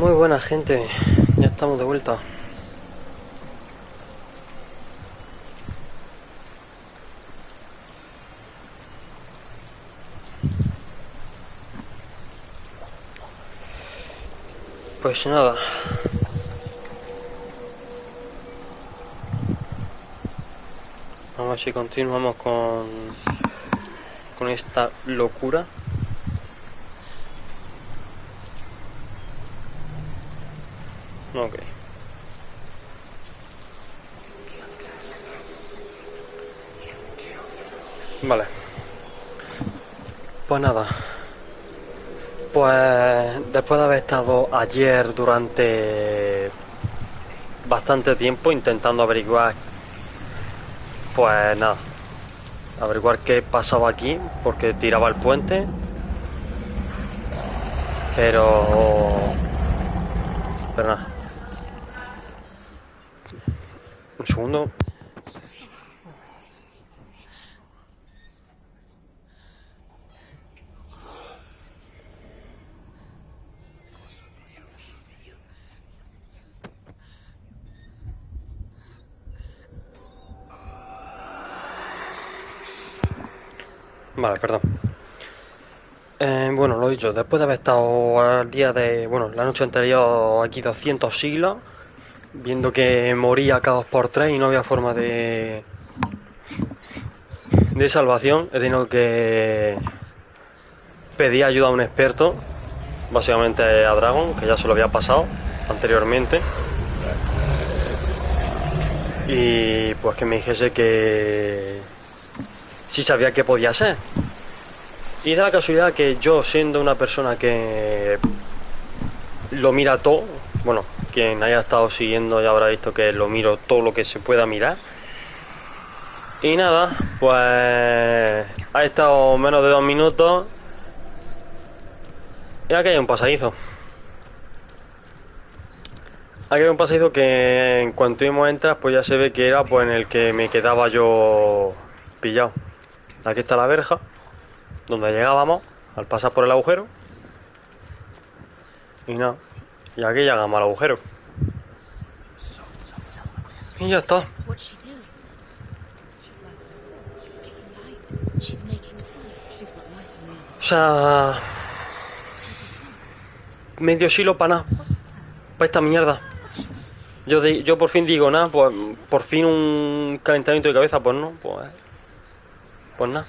Muy buena gente, ya estamos de vuelta. Pues nada. Vamos a ver si continuamos con esta locura. Ok. Vale. Pues nada. Pues después de haber estado ayer durante bastante tiempo intentando averiguar, pues nada, averiguar qué pasaba aquí, porque tiraba el puente, pero nada. Un segundo. Vale, perdón. Bueno, lo dicho, después de haber estado al día de, bueno, la noche anterior aquí 200 siglos, viendo que moría cada 2 por 3 y no había forma de salvación, he tenido que pedir ayuda a un experto, básicamente a Dragon, que ya se lo había pasado anteriormente, y pues que me dijese que sí sabía qué podía ser. Y da la casualidad que yo, siendo una persona que lo mira todo, bueno, quien haya estado siguiendo ya habrá visto que lo miro todo lo que se pueda mirar. Y nada, pues ha estado menos de 2 minutos y aquí hay un pasadizo. Aquí hay un pasadizo que en cuanto íbamos a entrar, pues ya se ve que era pues en el que me quedaba yo pillado. Aquí está la verja, donde llegábamos al pasar por el agujero. Y nada, y aquí llegamos al agujero. Y ya está. O sea, medio silo para nada, para esta mierda. Yo por fin digo, nada, pues por fin un calentamiento de cabeza, pues no, pues nada.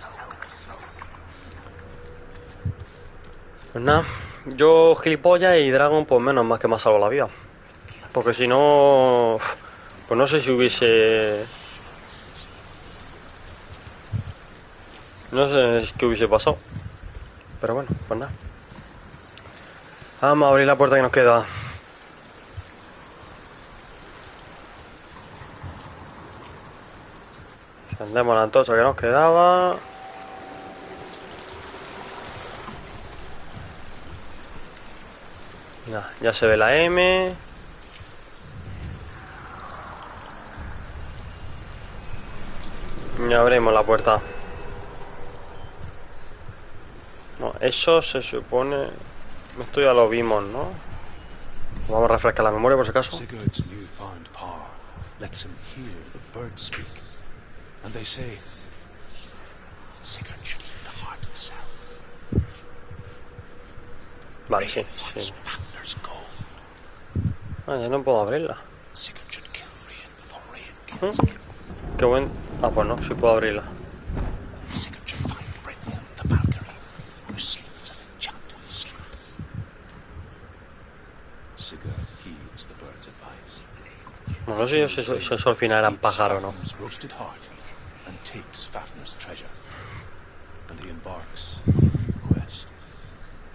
Pues nada, yo gilipollas y Dragon, pues menos más que me ha salvado la vida. Porque si no, pues no sé si hubiese... No sé qué hubiese pasado. Pero bueno, pues nada. Vamos a abrir la puerta que nos queda. Encendemos la antorcha que nos quedaba. Ya se ve la M. Y abrimos la puerta. No, eso se supone... Esto ya lo vimos, ¿no? Vamos a refrescar la memoria por si acaso. Vale, sí. Ah, ya no puedo abrirla. Qué buen... Ah, pues no, sí puedo abrirla. No sé si eso al final eran pájaros, ¿no?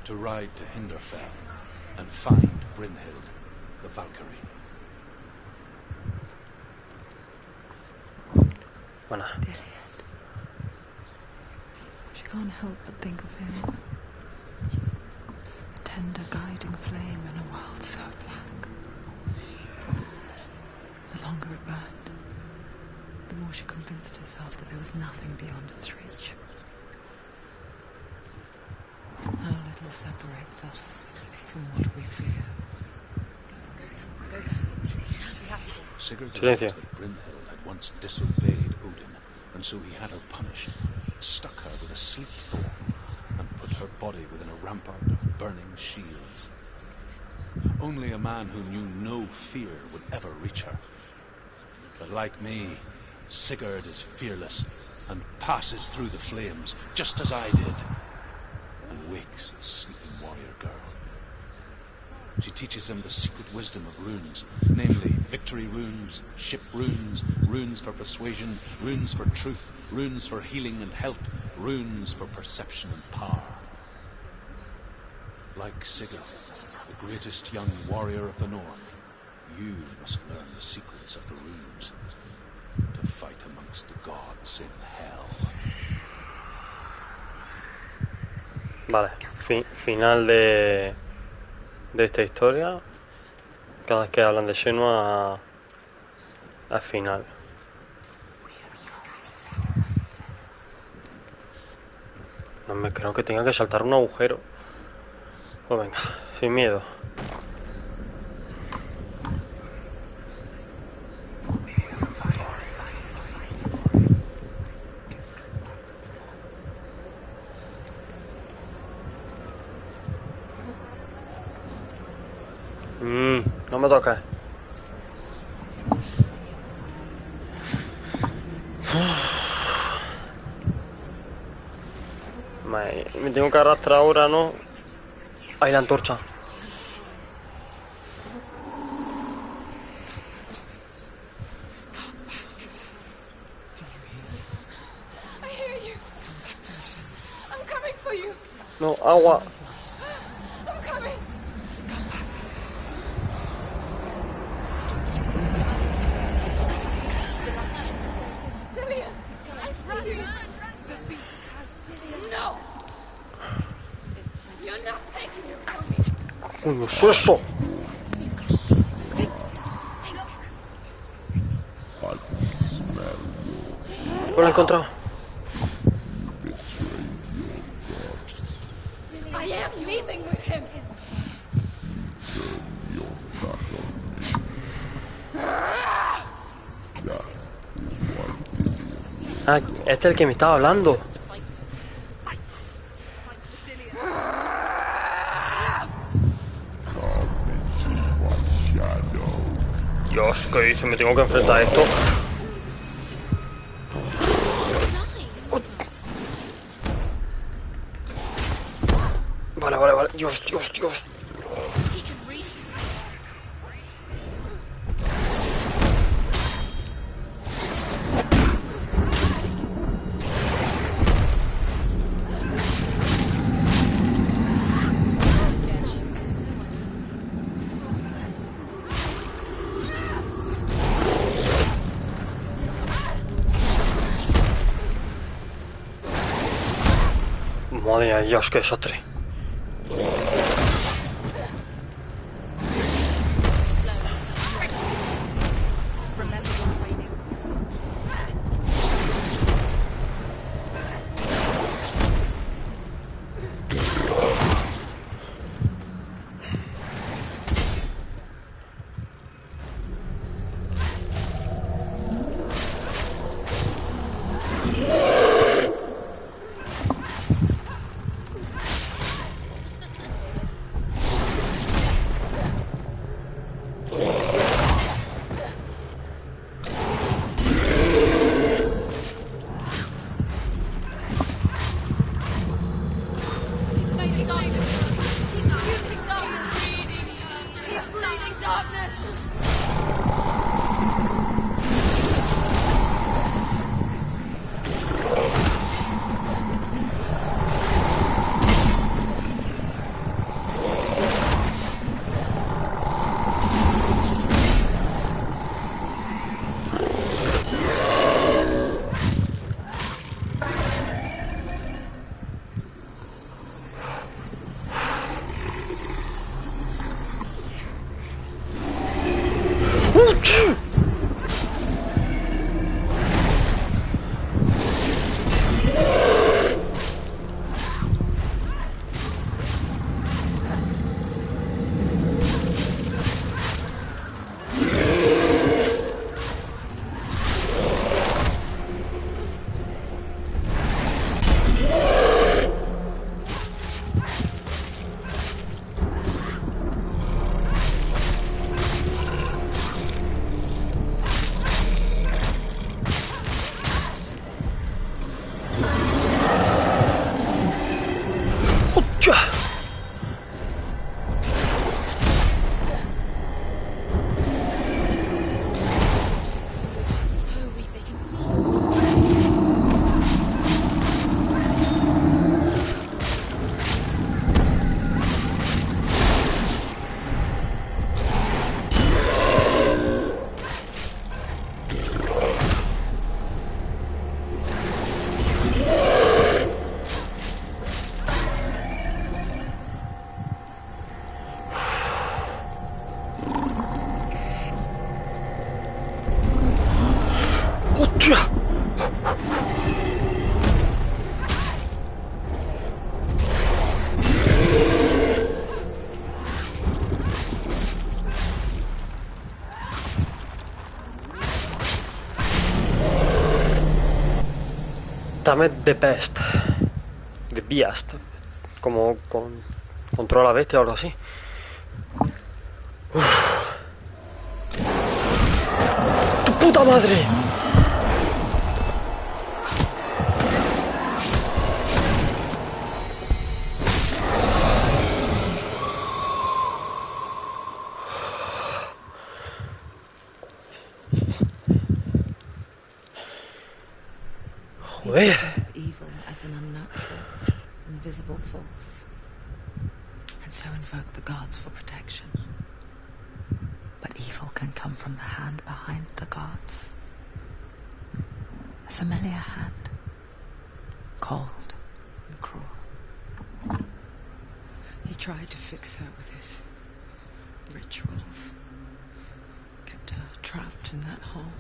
To ride to Hinderfell and find Brynhild, the Valkyrie. Bueno. She can't help but think of him. A tender guiding flame in a world so black. The longer it burned, the more she convinced herself that there was nothing beyond its reach. How little separates us from what we fear. Sigurd Silencio. realized that Brynhild had once disobeyed Odin, and so he had her punished, stuck her with a sleep thorn, and put her body within a rampart of burning shields. Only a man who knew no fear would ever reach her. But like me, Sigurd is fearless and passes through the flames, just as I did, and wakes the sleeping warrior girl. She teaches him the secret wisdom of runes, namely victory runes, ship runes, runes for persuasion, runes for truth, runes for healing and help, runes for perception and power. Like Sigurd, the greatest young warrior of the North, you must learn the secrets of the runes to fight amongst the gods in hell. Vale, final de esta historia. Cada vez que hablan de Senua al final. No me creo que tenga que saltar un agujero. Pues venga, sin miedo. No me toques. Me tengo que arrastrar ahora, ¿no? Ahí la antorcha. No, agua. Coño, ¿es eso? Lo he encontrado. Ah, este es el que me estaba hablando. Dios, ¿qué dice? Me tengo que enfrentar a esto. Vale. Dios. Madre de Dios, qué desastre. Damage the best. The beast. Como controla la bestia o algo así. Uf. ¡Tu puta madre! Joder. Evil as an unnatural, invisible force, and so invoke the gods for protection. But evil can come from the hand behind the gods. A familiar hand, cold and cruel. He tried to fix her with his rituals, kept her trapped in that hole.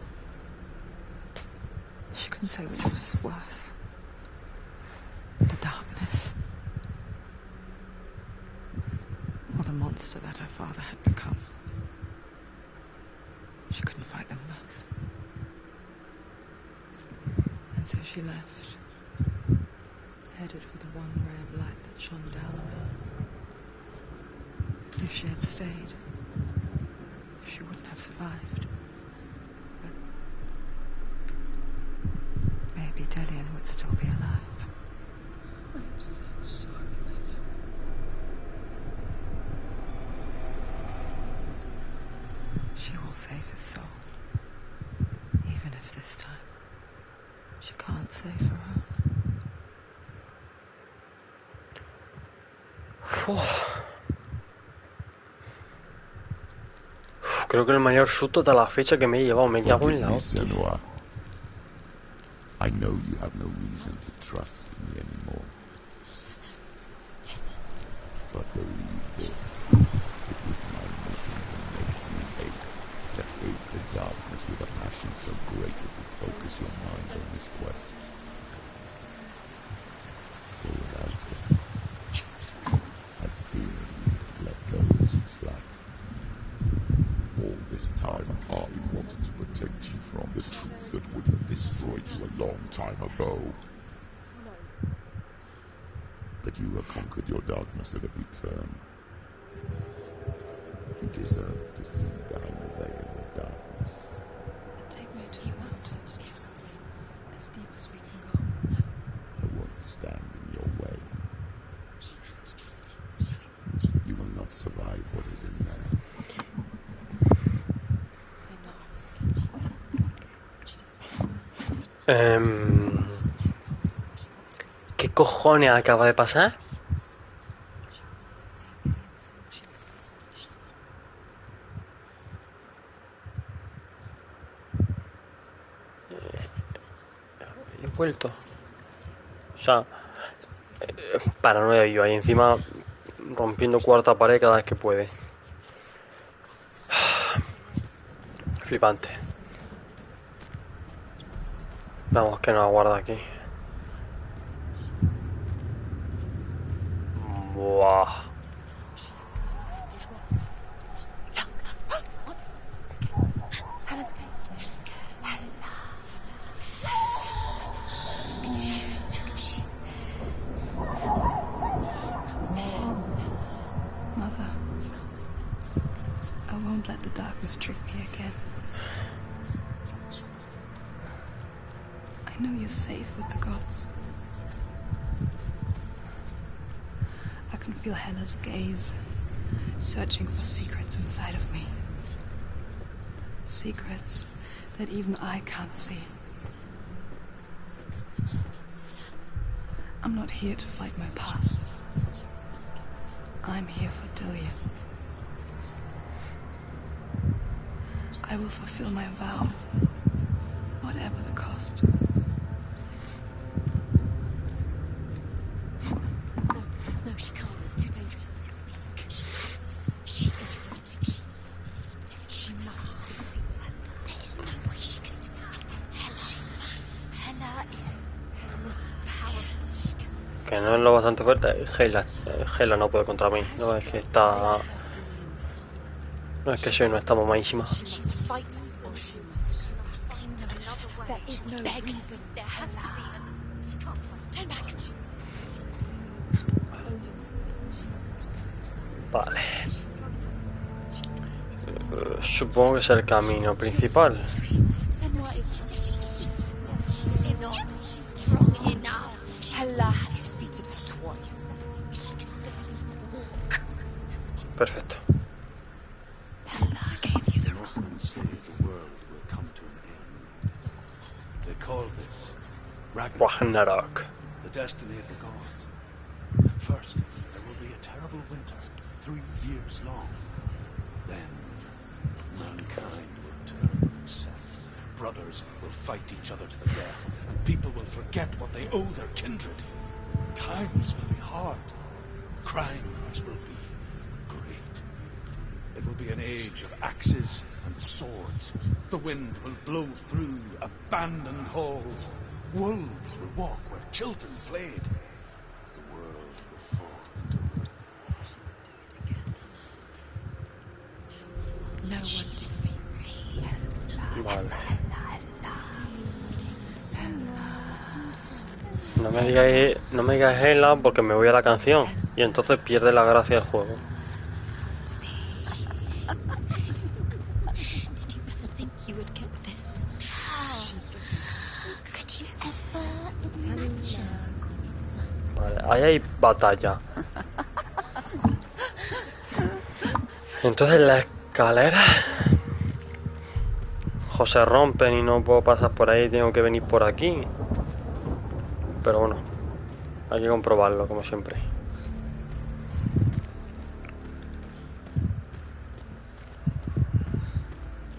She couldn't say which was worse. The darkness. Or the monster that her father had become. She couldn't fight them both. And so she left. Headed for the one ray of light that shone down on her. If she had stayed, she wouldn't have survived. Maybe Delian would still be alive. I'm so sorry, Lena. She will save his soul. Even if this time she can't save her own. Creo que el mayor susto de la fecha que me he llevado. Me cago en la hostia. I know you have no reason to trust me anymore. Listen. But believe this. It was my mission to make you hate. To hate the darkness with a passion so great it would focus your mind on this quest. For without it, I fear you have left those who slack. All this time I've wanted to protect you from the truth that would have destroyed you a long time ago. But you have conquered your darkness at every turn. You deserve to see behind the veil of darkness. And take me to the mountain to trust him as deep as we can go. I won't stand in your way. She has to trust him. You will not survive what is in there. ¿Qué cojones acaba de pasar? He vuelto. O sea, paranoia yo ahí encima rompiendo cuarta pared cada vez que puede. Flipante. Vamos, que nos aguarda aquí. Buah. Mother, I won't let the darkness trick me again. I know you're safe with the gods. I can feel Hela's gaze, searching for secrets inside of me. Secrets that even I can't see. I'm not here to fight my past. I'm here for Delian. I will fulfill my vow, whatever the cost. No, she can't. It's too dangerous. She has the sword. She is rooting. She must defeat her. There is no way she can defeat Hela. She must. Hela is powerful. Que no es lo bastante fuerte. Hela no puede contra mí. No es que está. No es que soy no está mamadísima. She must fight or she must find another way. There is no reason. There has to be. Vale. Supongo que es el camino principal. Senua is not strong enough. Hela has defeated her twice. Perfecto. Hela gave you The the Northmen say the world will come to an end. They call this Ragnarok, Ragnarok. the destiny of the gods. First, there will be a terrible winter, 3 years long. Then, mankind will turn itself. Brothers will fight each other to the death, and people will forget what they owe their kindred. Times will be hard. Crimes will be great. It will be an age of axes and swords. The wind will blow through abandoned halls. Wolves will walk where children played. The world will fall into ruin. no one defeats Hela. Vale. No me digáis Hela porque me voy a la canción y entonces pierde la gracia del juego. Did you ever think you would get this? Could you ever imagine? Vale, ahí hay batalla. Entonces la escalera se rompen y no puedo pasar por ahí, tengo que venir por aquí. Pero bueno, hay que comprobarlo como siempre.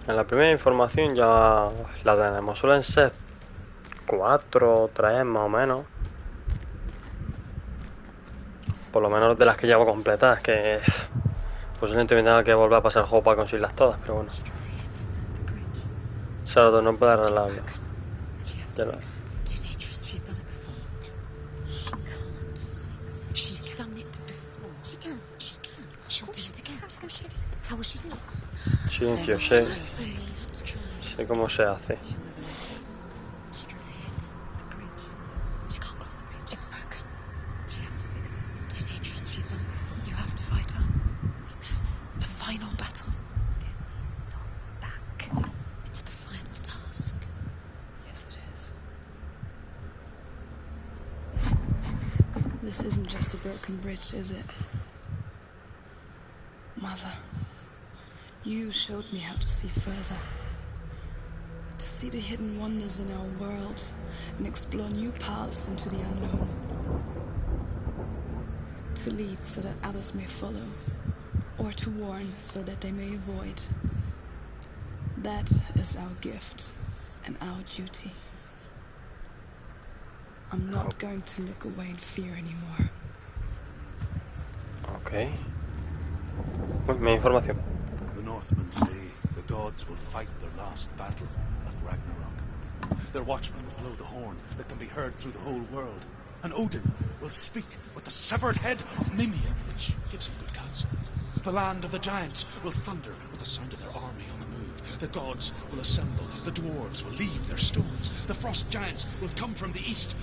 En la primera información ya la tenemos, suelen ser 4 o 3 más o menos. Por lo menos de las que llevo completadas, que posiblemente me tenga que volver a pasar el juego para conseguirlas todas, pero bueno. You can see it. The bridge. Solo no puedo arreglarlo. She has Ya to lo- fix it. It's too dangerous. She's done it before. She can't fix it. She's done it before. She can. She can. She'll do it again. How will she do it? Silencio, So sé, you have to try. sé cómo se hace. She'll never make it. She can see it. The bridge. She can't cross the bridge. It's broken. She has to fix it. It's too dangerous. She's done it before. You have to fight her. The final battle. Get these souls back. It's the final task. Yes, it is. This isn't just a broken bridge, is it? Mother, you showed me how to see further. To see the hidden wonders in our world and explore new paths into the unknown. To lead so that others may follow, or to warn so that they may avoid. That is our gift and our duty. I'm not going to look away in fear anymore. Ok. Me información. The Northmen say the gods will fight their last battle at Ragnarok. Their watchmen will blow the horn that can be heard through the whole world. And Odin will speak with the severed head of Mimir, which gives him good counsel. The land of the giants will thunder with the sound of their army on the move. The gods will assemble. The dwarves will leave their stones. The frost giants will come from the east.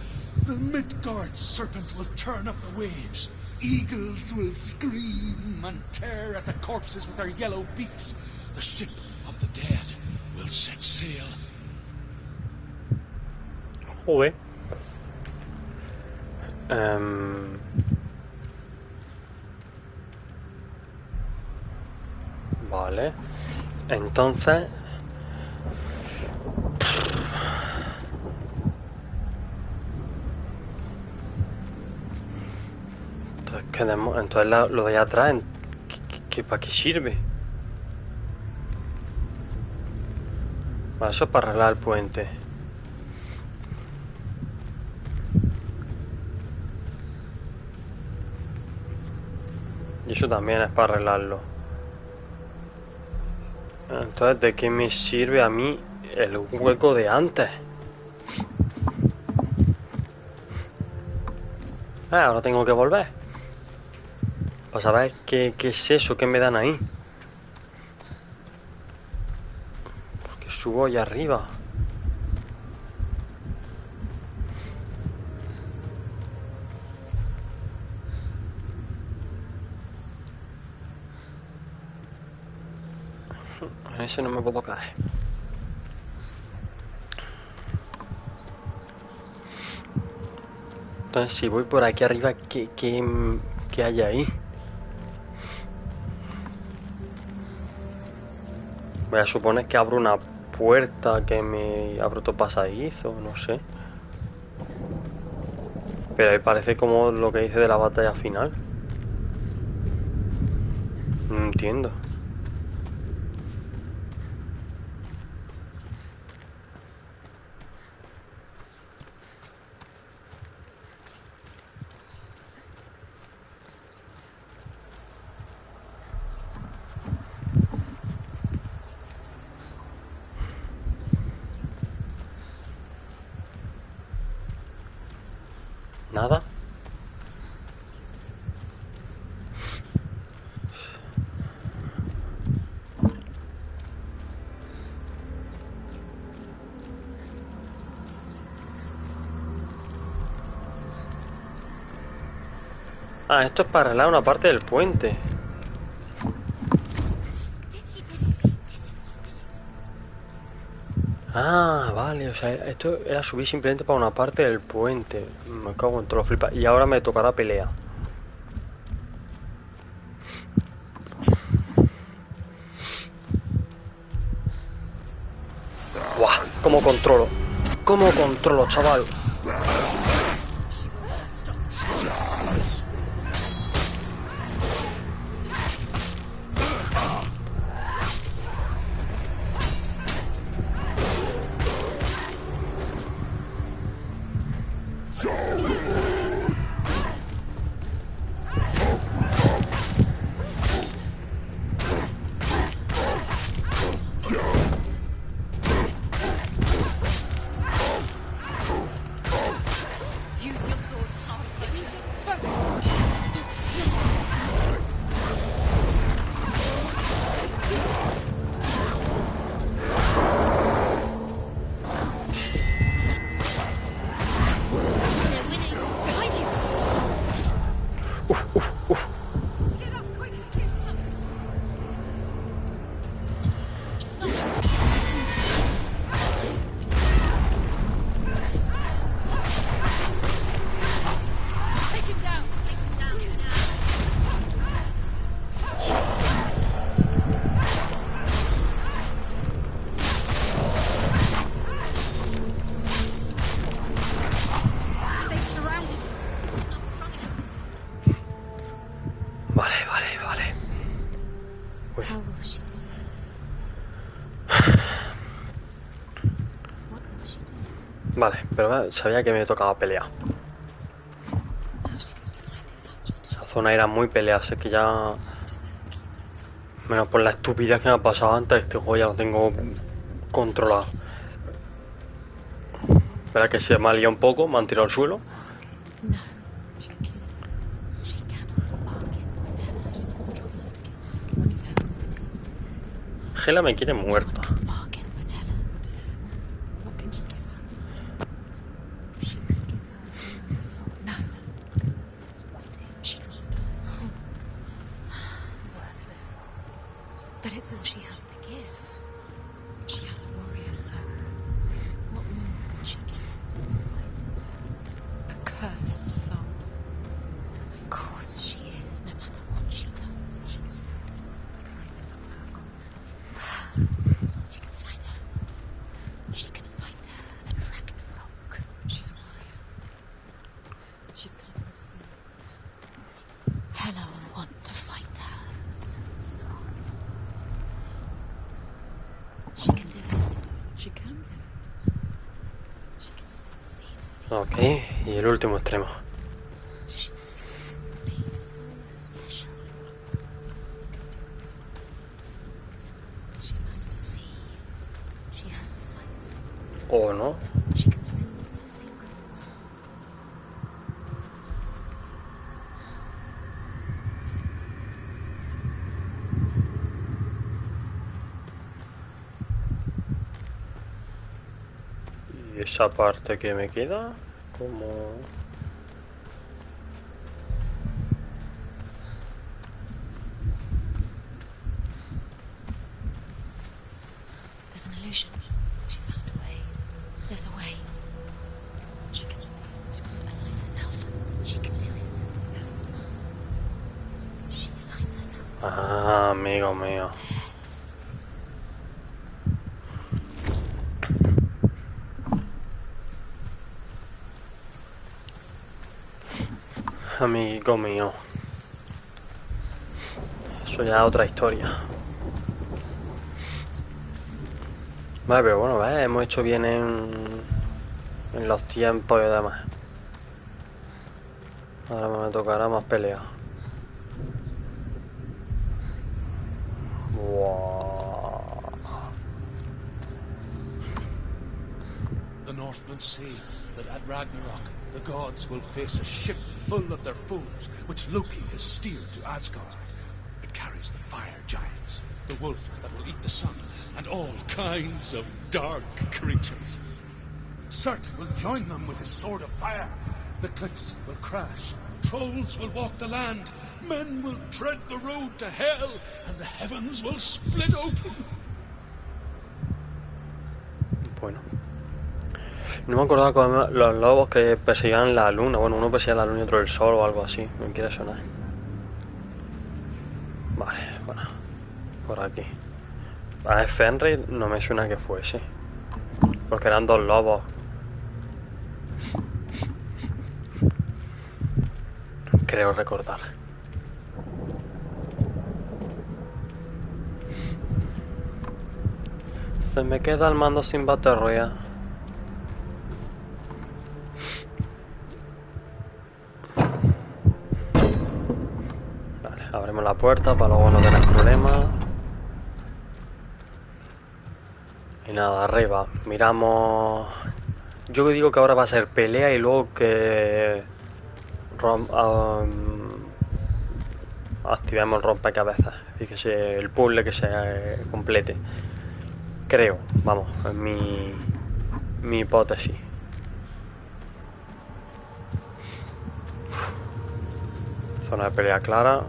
The Midgard serpent will turn up the waves. Eagles will scream and tear at the corpses with their yellow beaks. The ship of the dead will set sail. Joder. Vale. Entonces... Entonces lo de allá atrás, ¿para qué sirve? Vale, eso es para arreglar el puente. Y eso también es para arreglarlo. Entonces, ¿de qué me sirve a mí el hueco de antes? Ahora tengo que volver. Para saber qué es eso que me dan ahí. Porque subo allá arriba. A ese no me puedo caer. Entonces, si voy por aquí arriba, ¿qué hay ahí? Voy a suponer que abro una puerta, que me abro otro pasadizo, no sé. Pero ahí parece como lo que dice de la batalla final. No entiendo. Nada. Ah, esto es para arreglar una parte del puente. Ah, vale, o sea, esto era subir simplemente para una parte del puente. Me cago en todo lo flipa. Y ahora me tocará pelea. ¡Buah! ¿Cómo controlo? ¿Cómo controlo, chaval? Vale, pero sabía que me tocaba pelear. Esa zona era muy pelea, así que ya... Menos por la estupidez que me ha pasado antes, este juego ya lo tengo controlado. Espera que se me ha liado un poco, me han tirado al suelo. Hela me quiere muerto. Ok, y el último extremo. ¿O no? ¿Y esa parte que me queda? ¿Cómo? illusion. She's found a way. There's a way. She can see. She must align herself. She can do it. Yes. She aligns herself. Ah, amigo mío. Amigo mío. Eso ya es otra historia. Vale, pero bueno, ¿ves? Hemos hecho bien en los tiempos y demás. Ahora me tocará más pelea. Wow. The Northmen say that at Ragnarok, the gods will face a ship full of their foes, which Loki has steered to Asgard. It carries the fire giants, the wolf that will eat the sun, and all kinds of dark creatures. Surt will join them with his sword of fire. The cliffs will crash, trolls will walk the land, men will tread the road to hell, and the heavens will split open. Bueno. No me acordaba con los lobos que perseguían la luna. Bueno, uno perseguía la luna y otro el sol o algo así. Me quiere sonar. Vale, bueno. Por aquí. A Fenrir no me suena que fuese. Porque eran dos lobos. Creo recordar. Se me queda el mando sin batería. Vale, abrimos la puerta para luego no tener problemas. Y nada, arriba. Miramos. Yo digo que ahora va a ser pelea y luego que activemos el rompecabezas y que el puzzle que se complete. Creo, vamos, es mi hipótesis. Zona de pelea clara.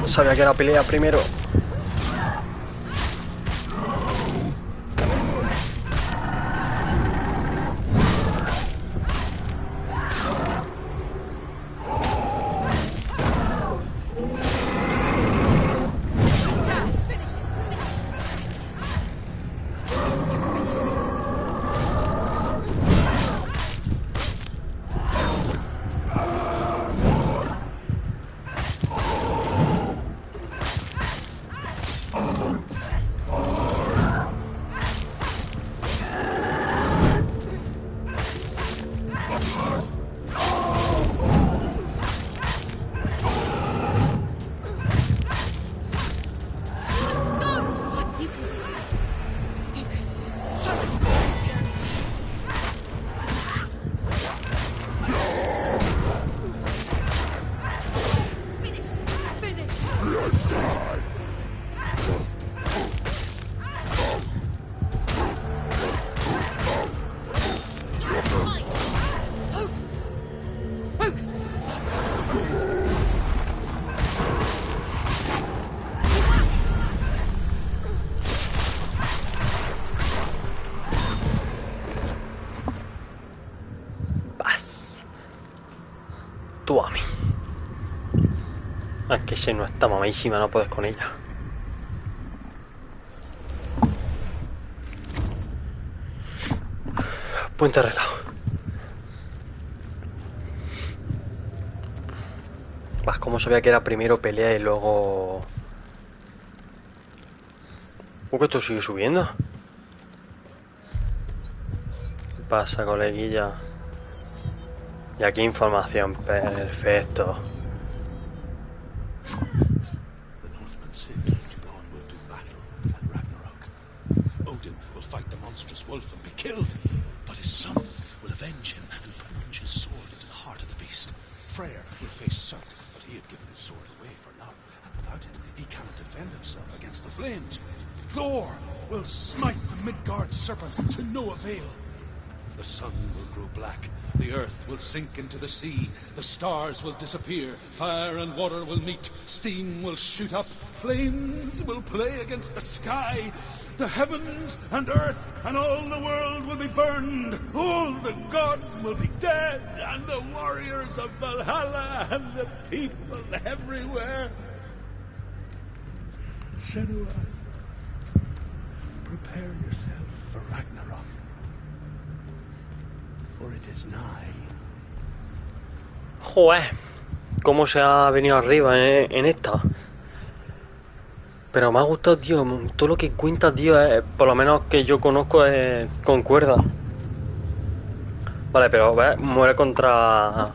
Sabía que era pelea primero. Tú a mí. Es que si no está mamadísima, no puedes con ella. Puente arreglado. Vas, como sabía que era primero pelea y luego... que esto sigue subiendo. ¿Qué pasa, coleguilla? Y aquí información, perfecto. The Northmen say each god will do battle at Ragnarok. Odin will fight the monstrous wolf and be killed, but his son will avenge him and plunge his sword into the heart of the beast. Freyr will face Surt, but he had given his sword away for love, and without it he cannot defend himself against the flames. Thor will smite the Midgard serpent to no avail. The sun will grow black. The earth will sink into the sea. The stars will disappear. Fire and water will meet. Steam will shoot up. Flames will play against the sky. The heavens and earth and all the world will be burned. All the gods will be dead. And the warriors of Valhalla and the people everywhere. Senua, prepare yourself for Ragnarok. For it is nigh. Joder, cómo se ha venido arriba en esta. Pero me ha gustado, tío, todo lo que cuenta, tío, por lo menos que yo conozco, concuerda. Vale, pero muere contra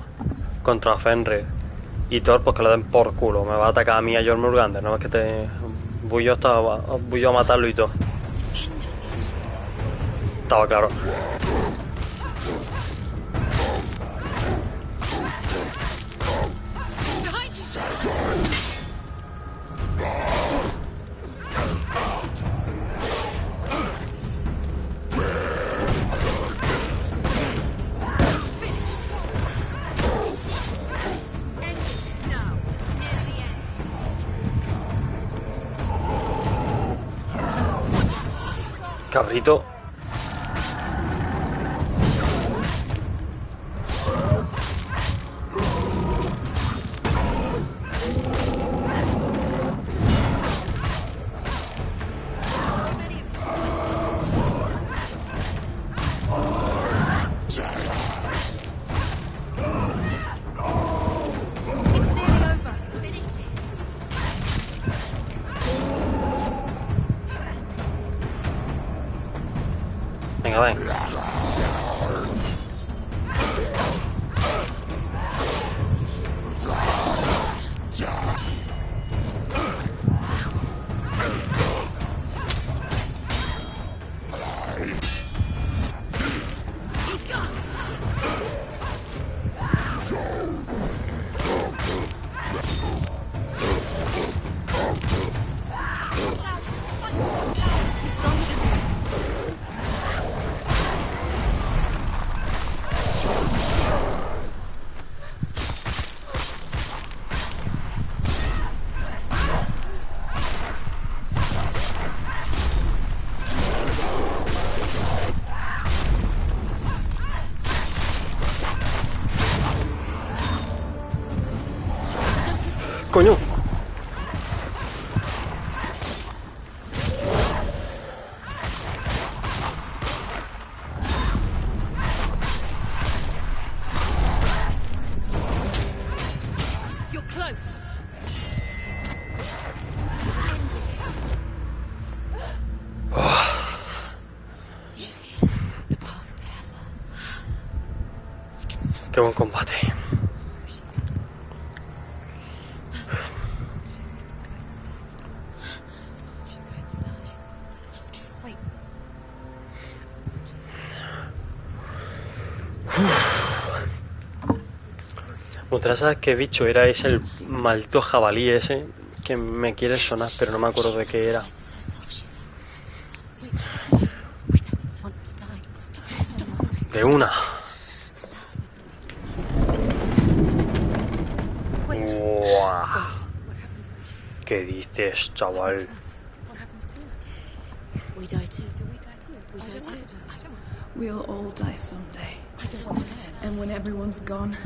Fenrir. Y Thor, pues que le den por culo. Me va a atacar a mí, a Jormungandr, no es que te... voy yo a matarlo y todo. Estaba claro. Cabrito. Venga, ven. Coño. You're close. The path to Hela. Qué buen combate. ¿Otra sabes qué bicho era ese, el maldito jabalí ese? Que me quiere sonar, pero no me acuerdo de qué era. De una. Uah. ¿Qué dices, chaval? We die too. We die too. We'll all die someday. And when everyone's gone,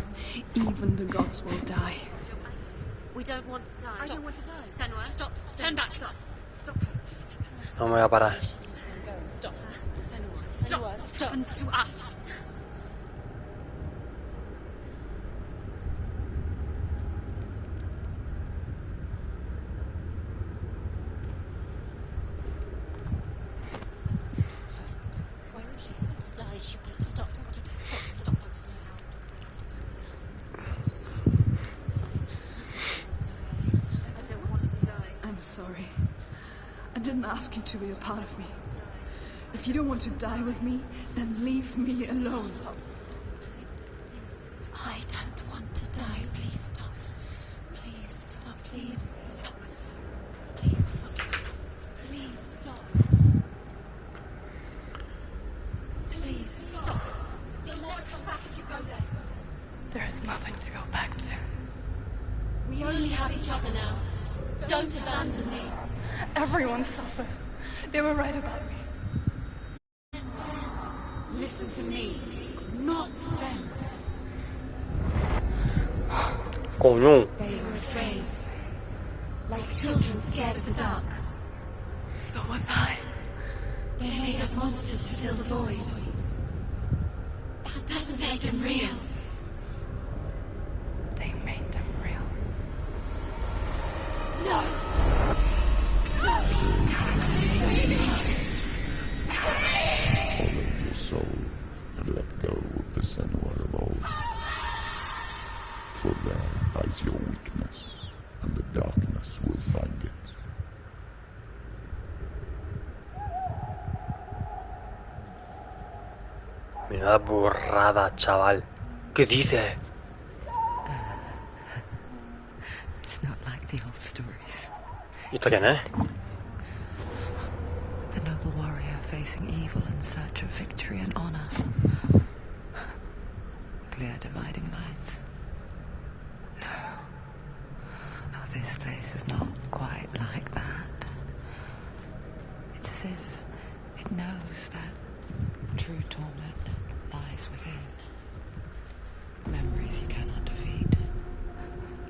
even the gods will die. We don't want to die. I don't want to die. Senua, stop. Turn back. Stop. No me voy a parar. Stop. Senua, stop. What happens to us? Why would she stop to die? She would stop. I don't want to die. I'm sorry. I didn't ask you to be a part of me. If you don't want to die with me, then leave me alone. I don't want to die. Please stop. Please stop. Please stop. Please stop. Please stop. Please stop. Prophets. They were right about me. Listen to me, not them. Coño. They were afraid. Like children scared of the dark. So was I. They made up monsters to fill the void. That doesn't make them real. They made them real. No! Follow your soul and let go of the Senua of old. For there lies your weakness, and the darkness will find it. Mira la burrada, chaval. ¿Qué dices? It's not like the old stories. ¿Y esto quién es? The noble warrior facing evil in search of victory and honor. Clear dividing lines. No. Oh, this place is not quite like that. It's as if it knows that true torment lies within. Memories you cannot defeat,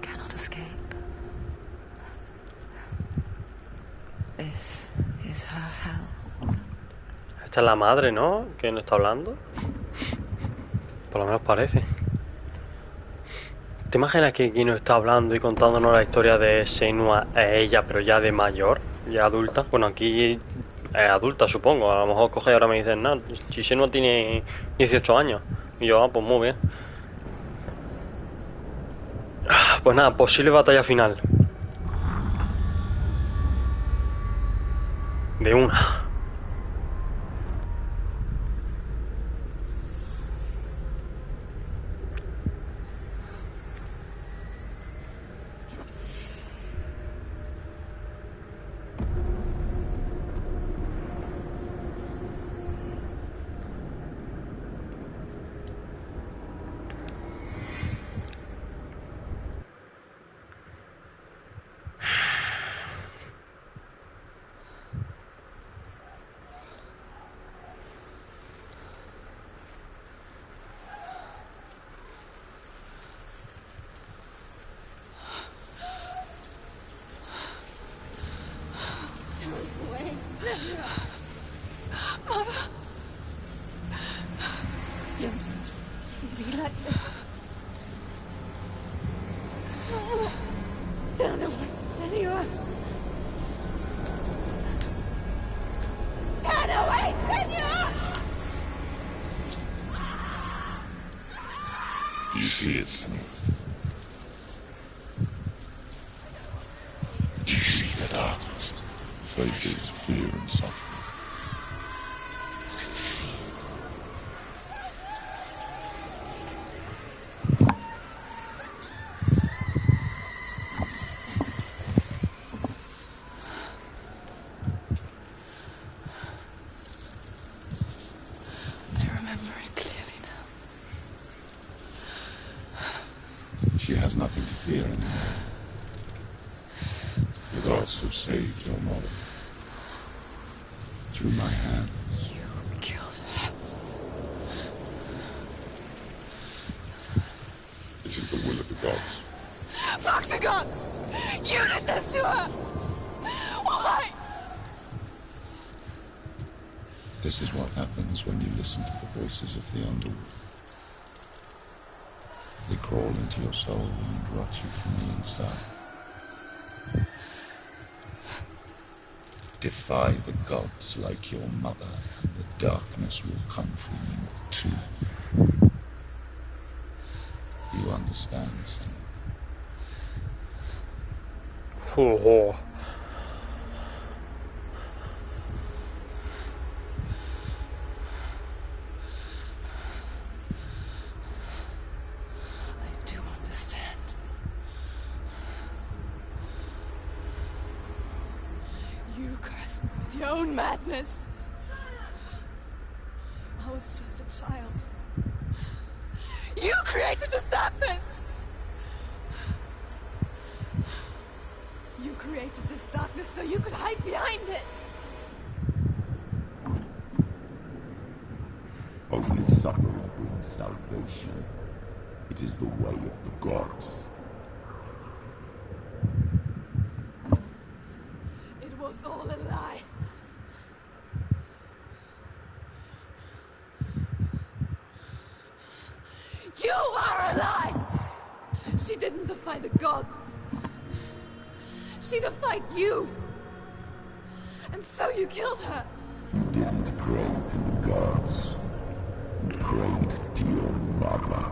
cannot escape. This is her hell. Esta es la madre, ¿no? Que no está hablando. Por lo menos parece. ¿Te imaginas que aquí nos está hablando y contándonos la historia de Senua e ella, pero ya de mayor, ya adulta? Bueno, aquí es adulta, supongo. A lo mejor coge y ahora me dicen, no, si Senua tiene 18 años. Y yo, pues muy bien. Pues nada, posible batalla final. De una. Do you see it, Senua? Do you see the darkness? Faces fear and suffering. I can see it. I remember it clearly now. She has nothing to fear anymore. The gods have saved your mother. Through my hand. You killed him. It is the will of the gods. Fuck the gods! You did this to her! Why? This is what happens when you listen to the voices of the underworld. They crawl into your soul and rot you from the inside. Defy the gods like your mother, and the darkness will come for you too. You understand, son? Oh. I do understand. You cursed me with your own madness. I was just a child. You created this darkness! You created this darkness so you could hide behind it! Only suffering brings salvation. It is the way of the gods. It was all a lie. You are a lie! She didn't defy the gods. She defied you. And so you killed her. You didn't pray to the gods. You prayed to your mother.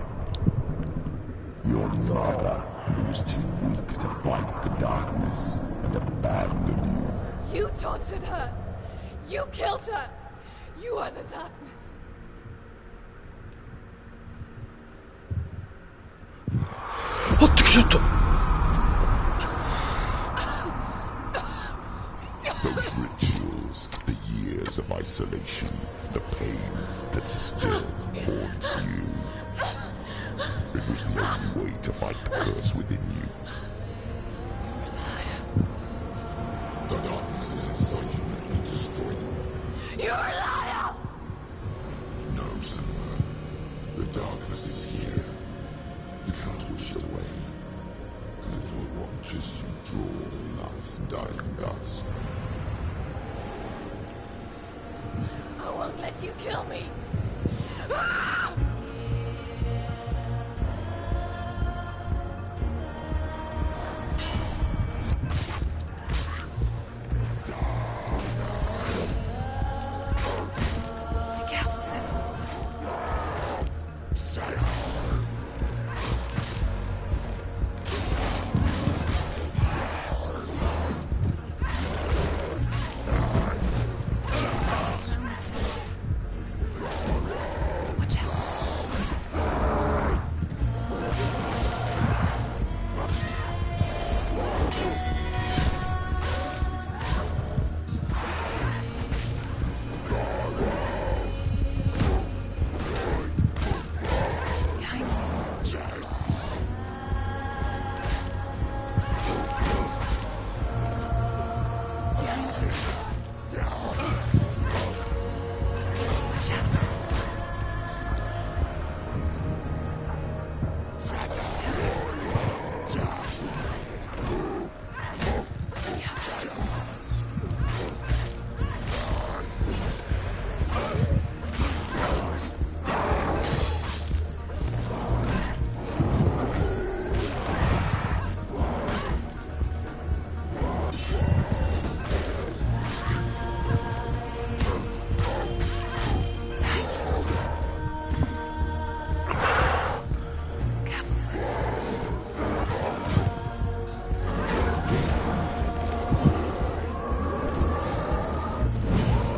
Your mother, who was too weak to fight the darkness and abandoned you. You tortured her. You killed her. You are the darkness. Oddio, sotto! Those rituals, the years of isolation, the pain that still haunts you. It was the only way to fight the curse within you. The darkness is inside you that will destroy you. You're a liar! No, Senua. The darkness is here. You cannot wish it away. And it will watch as you draw life's dying guts. I won't let you kill me. Be careful, Sam. Watch out. Behind you. Watch out. Careful, Sam.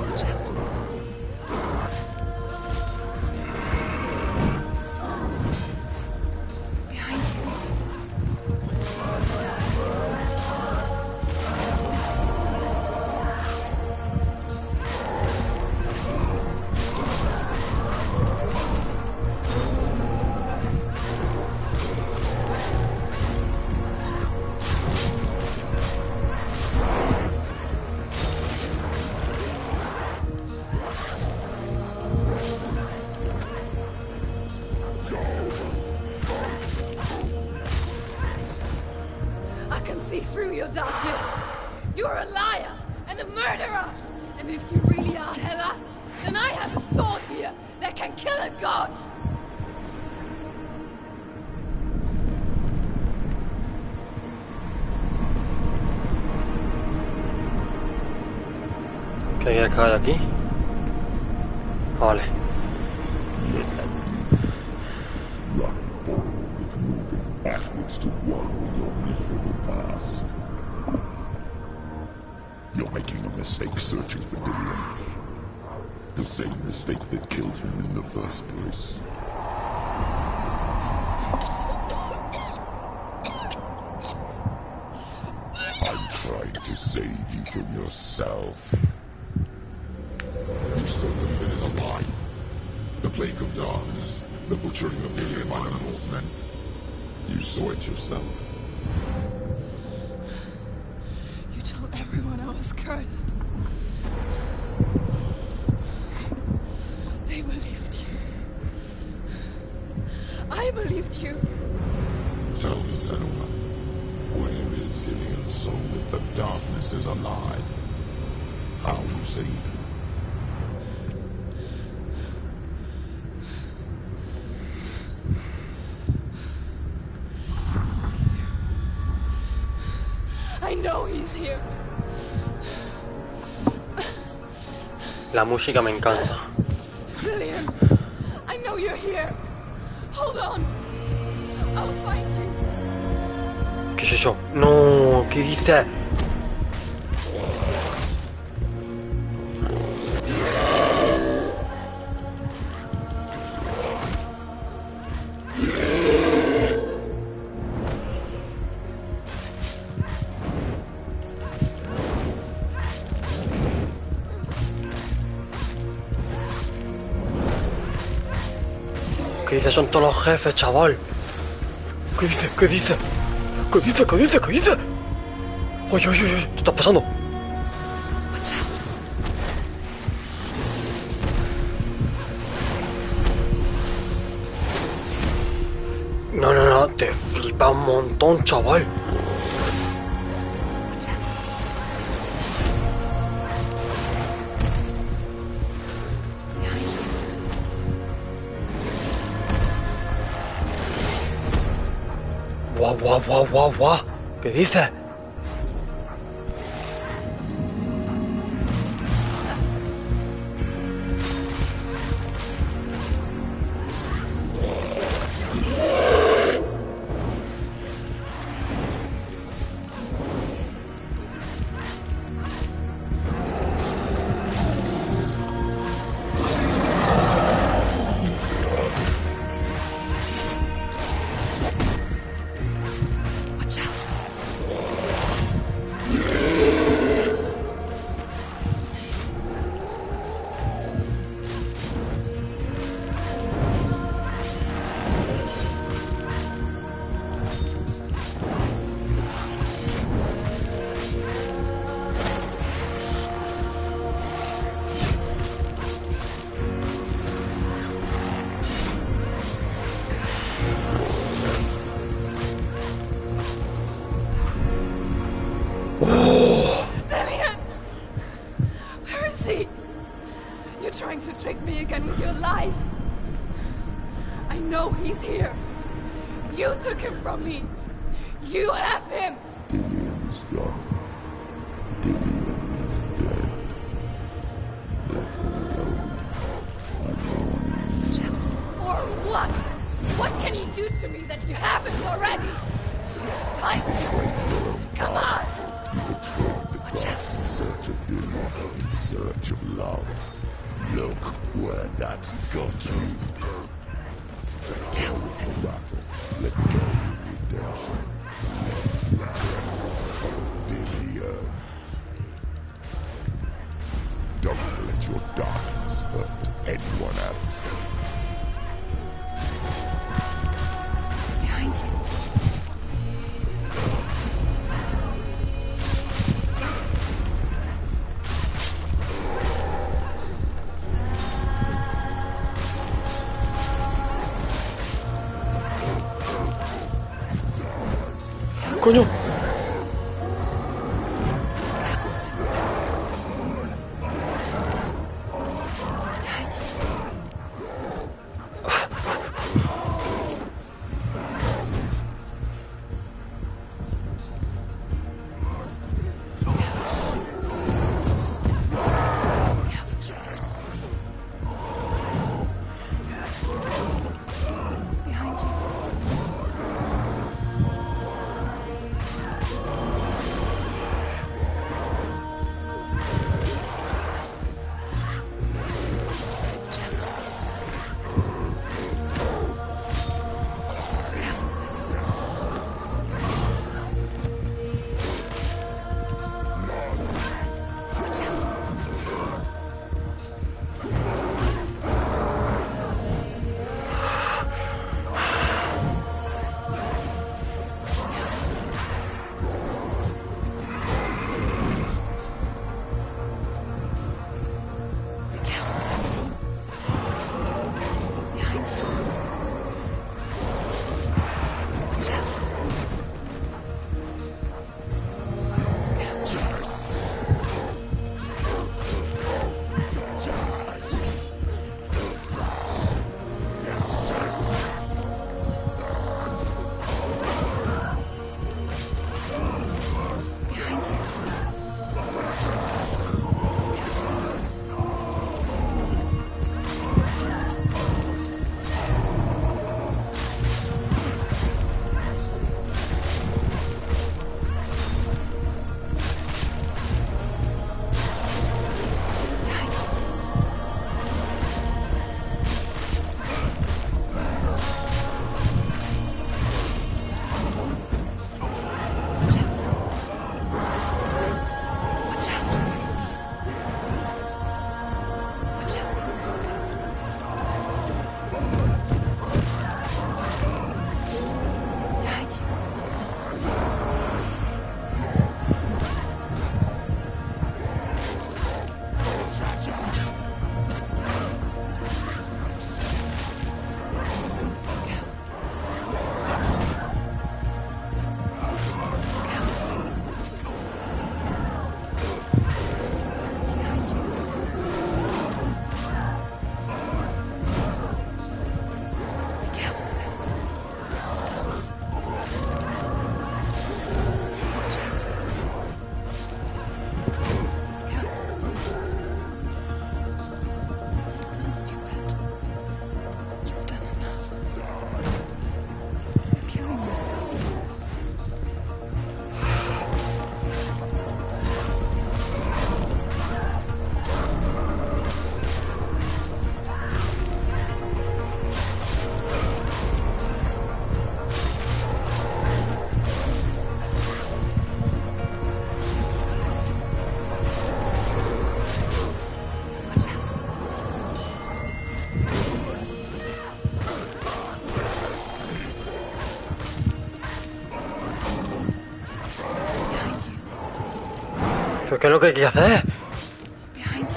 Watch out. Behind you. I can see through your darkness. You're a liar and a murderer. And if you really are Hela, then I have a sword here that can kill a god. ¿Qué hay que caer aquí? Vale. Run forward, moving backwards to wallow in your miserable past. You're making a mistake searching for Dillion. The same mistake that killed him in the first place. I'm trying to save you from yourself. You still believe it is a lie. The plague of darkness, the butchering of Dillion by the Northmen. You saw it yourself. You told everyone I was cursed. They believed you. see. I know he's here. La música me encanta. Lillian, I know you're here. Hold on. I'll find you. ¿Qué es eso? No, ¿qué dice? ¿Qué dice? Son todos los jefes, chaval. ¿Qué dice? ¿Qué dice? ¿Qué dice? ¿Qué dice? ¿Qué dice? Oye, oye, oye, ¿qué está pasando? No, no, no, te flipa un montón, chaval. Guau, guau, guau, guau, guau. ¿Qué dices? Lillian! Where is he? You're trying to trick me again with your lies. I know he's here. You took him from me. You have him. Dillian's gone. Dillian is dead. Let her alone. For what? What can he do to me that you haven't already? Come on! Watch out. In search of Dillian, in search of love. Look where that's got you. Battle. Let go of redemption. Let go of Dillian. Don't let your darkness hurt anyone else. Behind you. ¡Coño! ¿Pero qué es lo que hay que hacer? Behind you.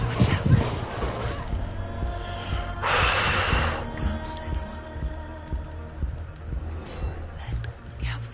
Watch out. Go, Senua. Let careful.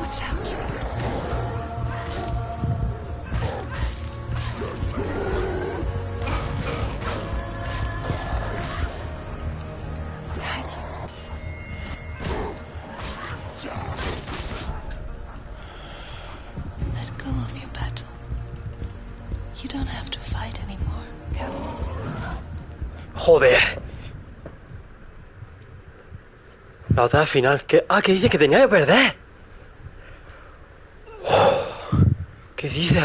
Watch out. Behind you. Let go of your battle. You don't have to fight anymore. Careful. Joder. La otra final. ¿Qué? Ah, ¿qué dice? Que tenía que perder. ¿Qué dice?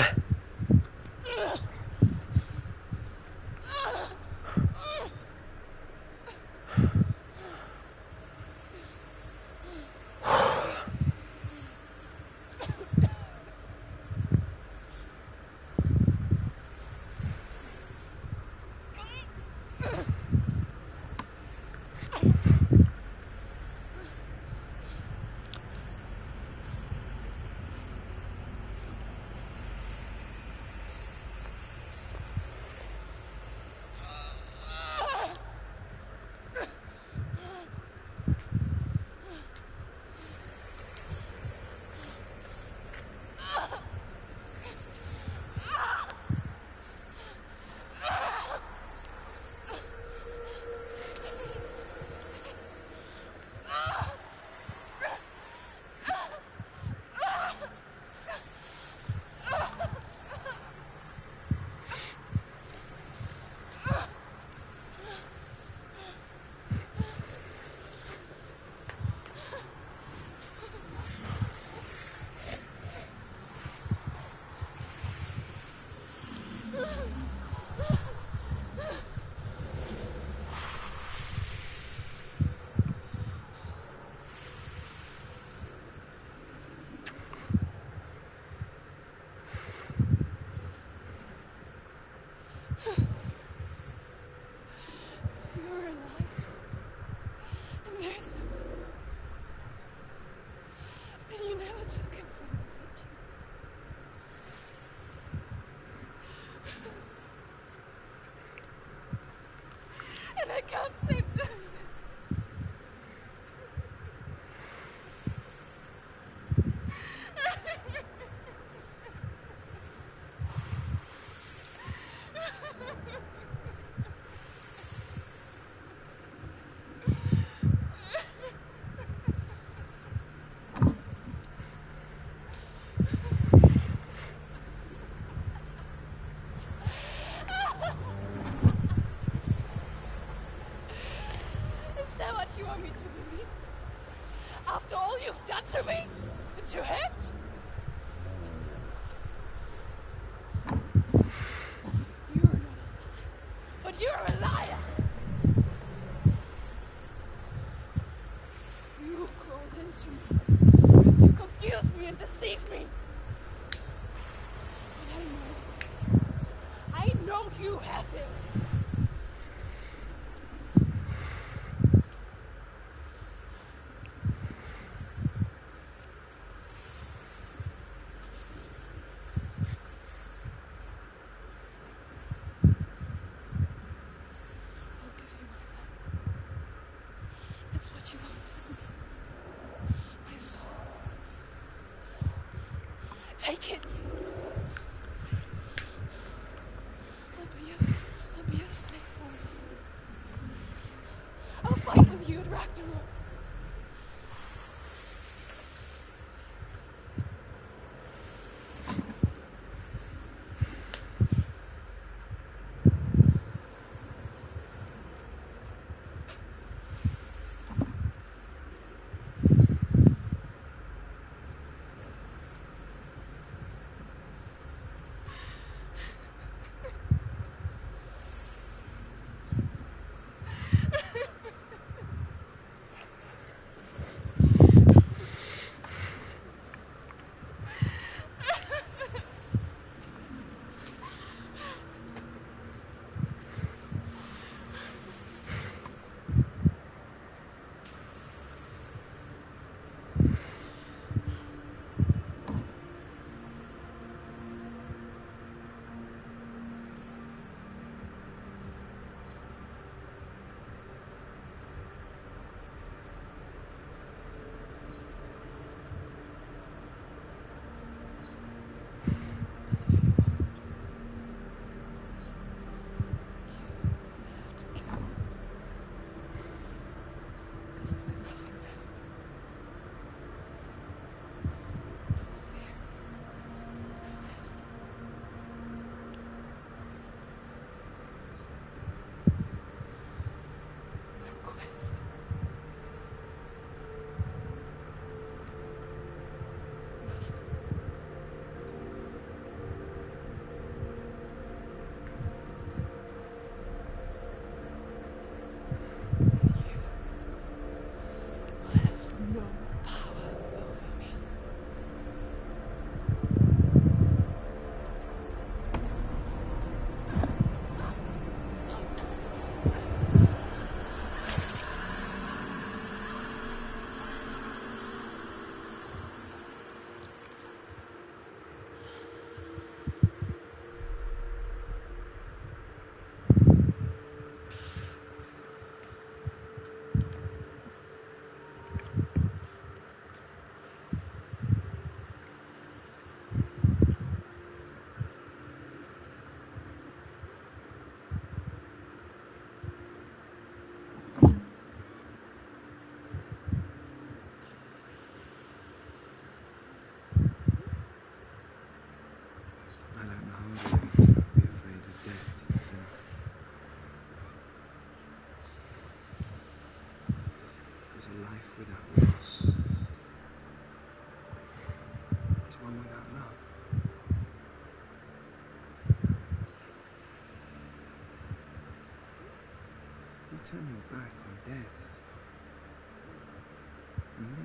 You're alive. And there's nothing else. And you never took him from me, did you? And I can't seem to. Is that what you want me to believe? After all you've done to me? And to him? You're not a liar. But you're a liar! You crawled into me to confuse me and deceive me. But I know it. I know you have him. I'll give you my love. That's what you want, isn't it? My soul. Take it. I'll be a slave for you. I'll fight with you at Ragnarok.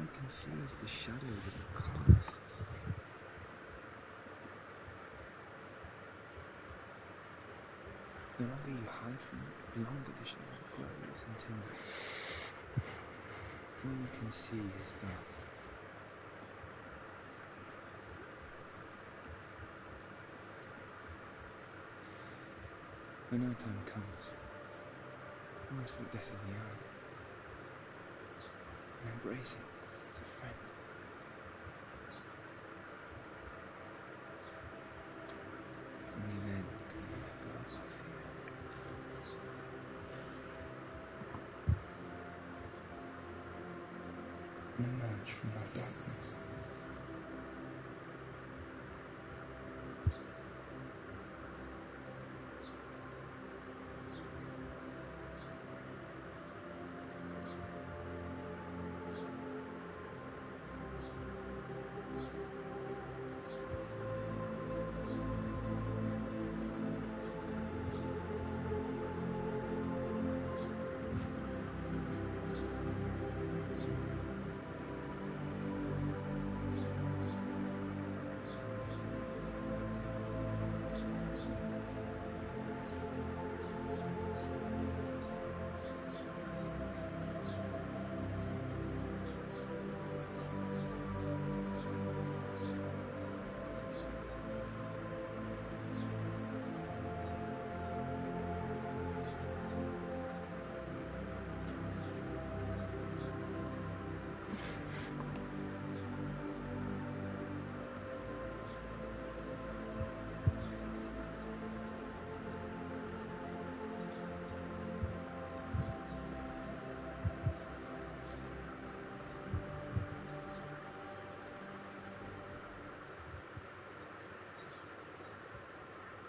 you can see is the shadow that it casts. The longer you hide from it, the longer the shadow grows until all you can see is dark. When our time comes, we must look death in the eye and embrace it as a friend. Only then can we let go of our fear. And emerge from our darkness.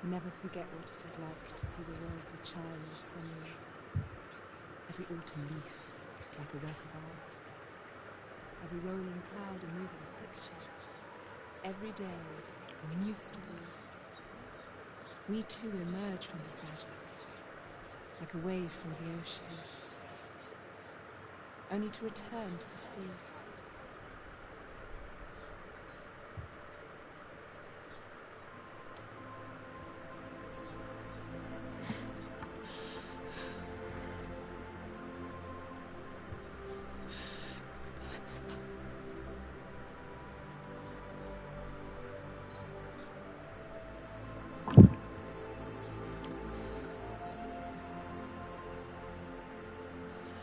Never forget what it is like to see the world as a child singing. Every autumn leaf is like a work of art. Every rolling cloud a moving picture. Every day a new story. We too emerge from this magic, like a wave from the ocean, only to return to the sea.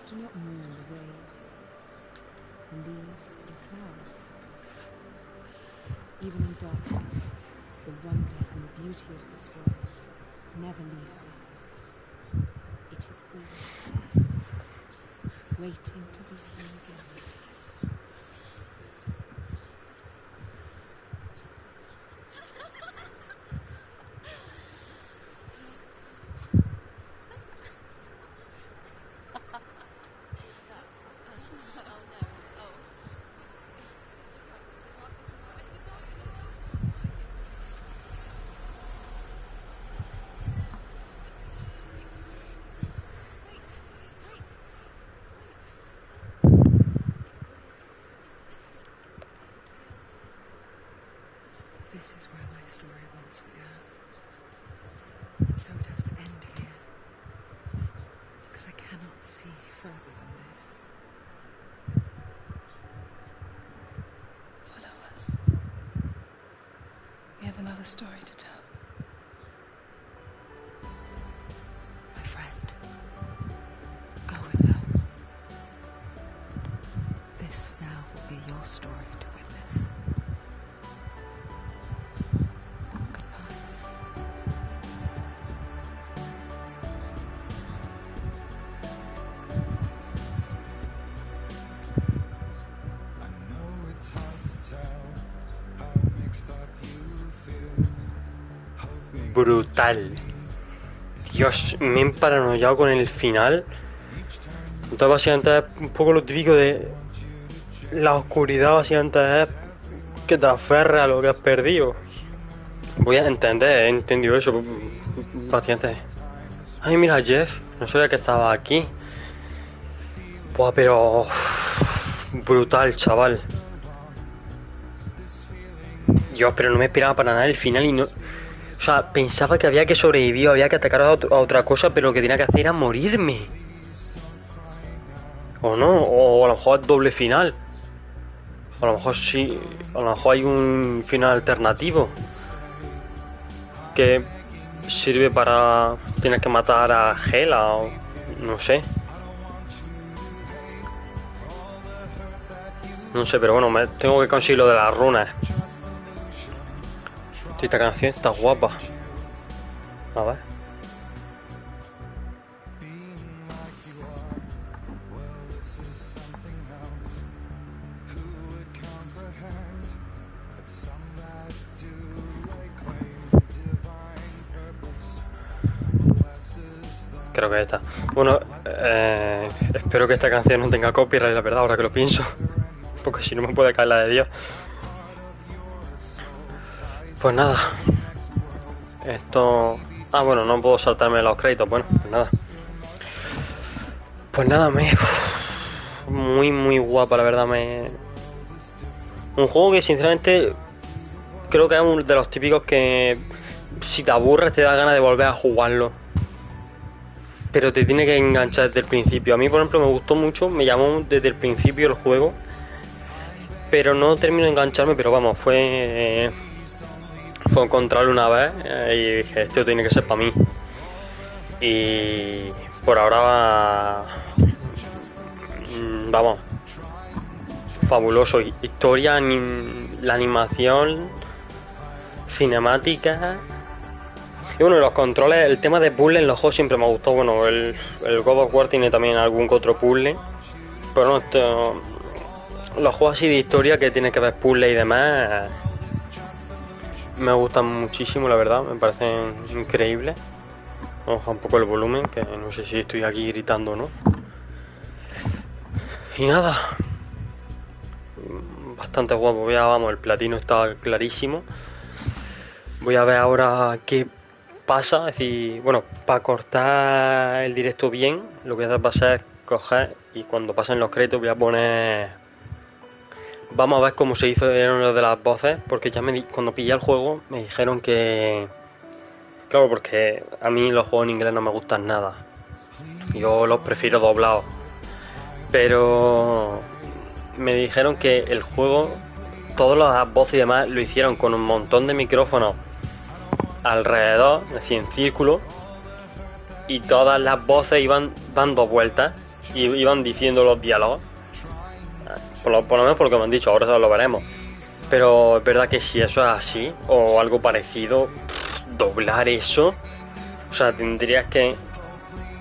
Do not mourn the waves, the leaves, and the clouds. Even in darkness, the wonder and the beauty of this world never leaves us. It is always there, waiting to be seen again. This is where my story once began. And so it has to end here. Because I cannot see further than this. Follow us. We have another story to tell. My friend, go with her. This now will be your story to witness. Brutal. Dios, me he emparanoiado con el final. Entonces básicamente es un poco lo típico de la oscuridad, básicamente es que te aferra a lo que has perdido. Voy a entender, he entendido eso bastante. Ay, mira, Jeff, no sabía que estaba aquí. Buah, pero brutal, chaval. Yo, pero no me esperaba para nada el final y no... O sea, pensaba que había que sobrevivir, había que atacar a otra cosa, pero lo que tenía que hacer era morirme. O no, o a lo mejor es doble final. A lo mejor sí, a lo mejor hay un final alternativo. Que sirve para... Tienes que matar a Hela o... No sé. No sé, pero bueno, tengo que conseguir lo de las runas. Esta canción está guapa. A ver. Creo que esta. Bueno, espero que esta canción no tenga copyright, la verdad, ahora que lo pienso. Porque si no me puede caer la de Dios. Pues nada. Esto... Ah, bueno, no puedo saltarme los créditos. Bueno, pues nada. Pues nada, muy, muy guapa, la verdad. Un juego que sinceramente creo que es uno de los típicos que si te aburres te da ganas de volver a jugarlo. Pero te tiene que enganchar desde el principio. A mí, por ejemplo, me gustó mucho, me llamó desde el principio el juego. Pero no termino de engancharme, pero vamos, fue encontrarlo una vez y dije, esto tiene que ser para mí. Y por ahora, vamos, fabuloso. Historia, la animación, cinemática. Y bueno, los controles, el tema de puzzle en los juegos siempre me gustó. Bueno, el God of War tiene también algún que otro puzzle. Pero no, los juegos así de historia que tienen que ver puzzle y demás me gustan muchísimo, la verdad. Me parecen increíbles. Vamos a bajar un poco el volumen, que no sé si estoy aquí gritando o no. Y nada. Bastante guapo. Ya vamos, el platino está clarísimo. Voy a ver ahora qué pasa. Es decir, bueno, para cortar el directo bien, lo que voy a hacer va a ser coger y cuando pasen los créditos voy a poner... Vamos a ver cómo se hizo lo de las voces, porque ya cuando pillé el juego me dijeron que... Claro, porque a mí los juegos en inglés no me gustan nada. Yo los prefiero doblados. Pero me dijeron que el juego, todas las voces y demás, lo hicieron con un montón de micrófonos alrededor, es decir, en círculo, y todas las voces iban dando vueltas y iban diciendo los diálogos. Por lo menos por lo que me han dicho, ahora lo veremos. Pero es verdad que si eso es así, o algo parecido, doblar eso, o sea, tendrías que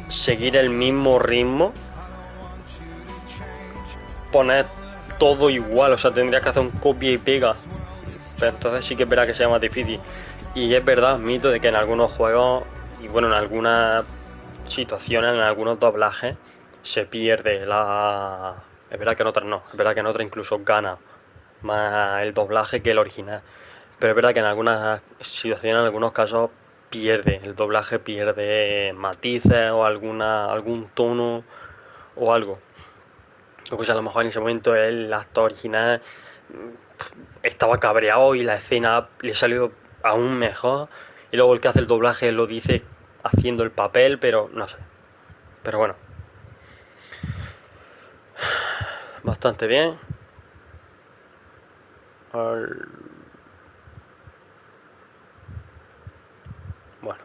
seguir el mismo ritmo, poner todo igual, o sea, tendrías que hacer un copia y pega. Pero entonces sí que es verdad que sea más difícil. Y es verdad, mito de que en algunos juegos, y bueno, en algunas situaciones, en algunos doblajes, se pierde la... Es verdad que en otras no, es verdad que en otras incluso gana más el doblaje que el original. Pero es verdad que en algunas situaciones, en algunos casos, pierde, el doblaje pierde matices o algún tono o algo. O sea, a lo mejor en ese momento el actor original estaba cabreado y la escena le salió aún mejor. Y luego el que hace el doblaje lo dice haciendo el papel, pero no sé. Pero bueno. Bastante bien. Bueno.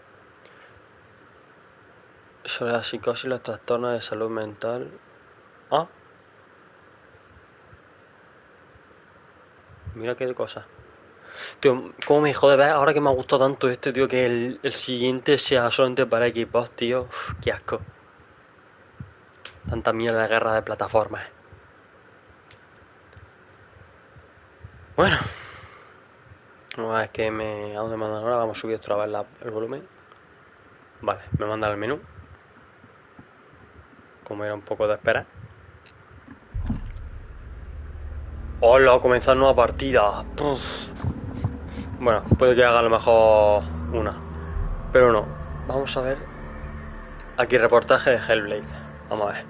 Sobre la psicosis y los trastornos de salud mental. Ah. Mira qué cosa. Tío, cómo me jode ver ahora que me ha gustado tanto este, tío, que el siguiente sea solamente para Xbox, tío. Uf, qué asco. Tanta mierda de guerra de plataformas. Bueno. Vamos a ver que ¿a dónde me mandan ahora? Vamos a subir otra vez el volumen. Vale, me mandan el menú. Como era un poco de espera. ¡Hola! Comenzar nueva partida. Puf. Bueno, puede que haga a lo mejor una. Pero no. Vamos a ver. Aquí reportaje de Hellblade. Vamos a ver.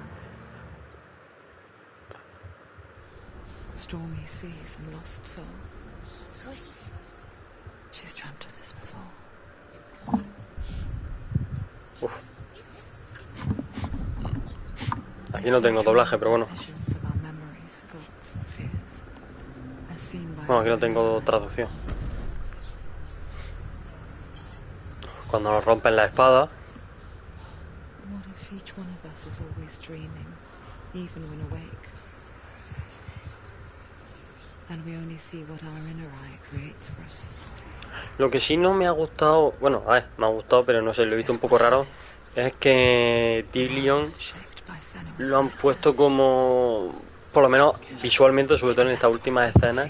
stormy seas and lost souls. Who is it? She's dreamt of this before. It's coming. Uf, Is it? aquí no tengo doblaje, pero bueno. Visions of our memories, thoughts, and fears, as seen by Bueno, aquí no tengo traducción. Cuando nos rompen la espada. What if each one of us is always dreaming, even when awake? And we only see what our inner eye creates for us. Lo que sí no me ha gustado, bueno, a ver, me ha gustado, pero no sé, lo he visto un poco raro, es que Dillion lo han puesto como, por lo menos visualmente, sobre todo en esta última escena,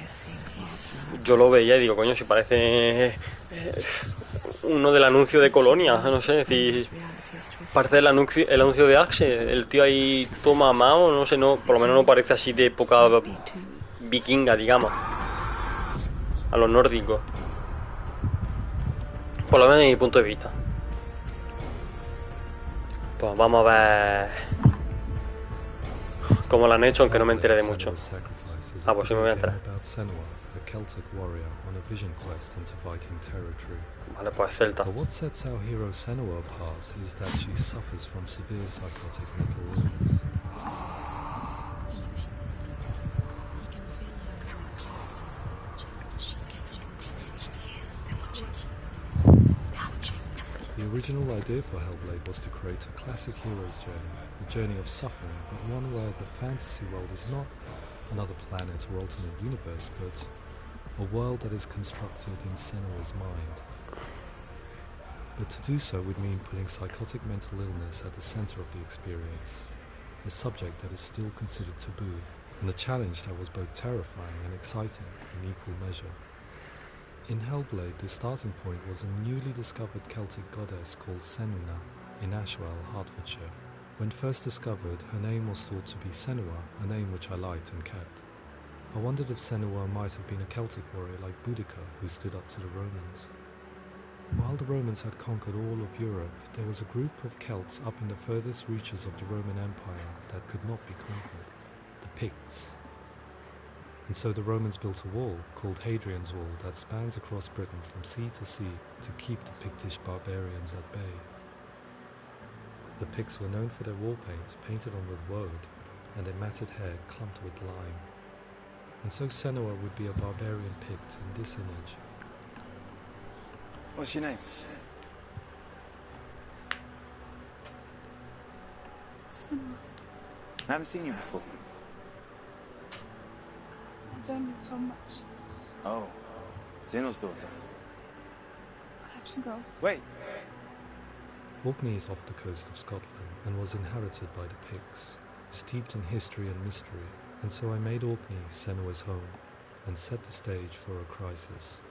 yo lo veía y digo, coño, si parece uno del anuncio de Colonia, no sé, es decir, parece el anuncio de Axe, el tío ahí toma mao, no sé, no, por lo menos no parece así de época vikinga, digamos, a los nórdicos. Por lo menos desde mi punto de vista. Pues vamos a ver cómo lo han hecho, aunque no me enteré de mucho. Ah, pues sí me voy a entrar. Vale, pues celta. But what sets our hero Senua apart is that she suffers from severe psychotic mental illness. You know, she's getting closer. He can feel her coming closer. She's getting The original idea for Hellblade was to create a classic hero's journey, a journey of suffering, but one where the fantasy world is not another planet or alternate universe, but a world that is constructed in Senua's mind. But to do so would mean putting psychotic mental illness at the center of the experience, a subject that is still considered taboo, and a challenge that was both terrifying and exciting in equal measure. In Hellblade, the starting point was a newly discovered Celtic goddess called Senuna in Ashwell, Hertfordshire. When first discovered, her name was thought to be Senua, a name which I liked and kept. I wondered if Senua might have been a Celtic warrior like Boudica, who stood up to the Romans. While the Romans had conquered all of Europe, there was a group of Celts up in the furthest reaches of the Roman Empire that could not be conquered, the Picts. And so the Romans built a wall, called Hadrian's Wall, that spans across Britain from sea to sea to keep the Pictish barbarians at bay. The Picts were known for their war paint, painted on with woad, and their matted hair clumped with lime. And so Senua would be a barbarian Pict in this image. What's your name? Senua, I haven't seen you before. I don't know how much. Oh, Zeno's daughter. I have to go. Wait. Orkney is off the coast of Scotland and was inhabited by the Picts, steeped in history and mystery, and so I made Orkney Senua's home and set the stage for a crisis.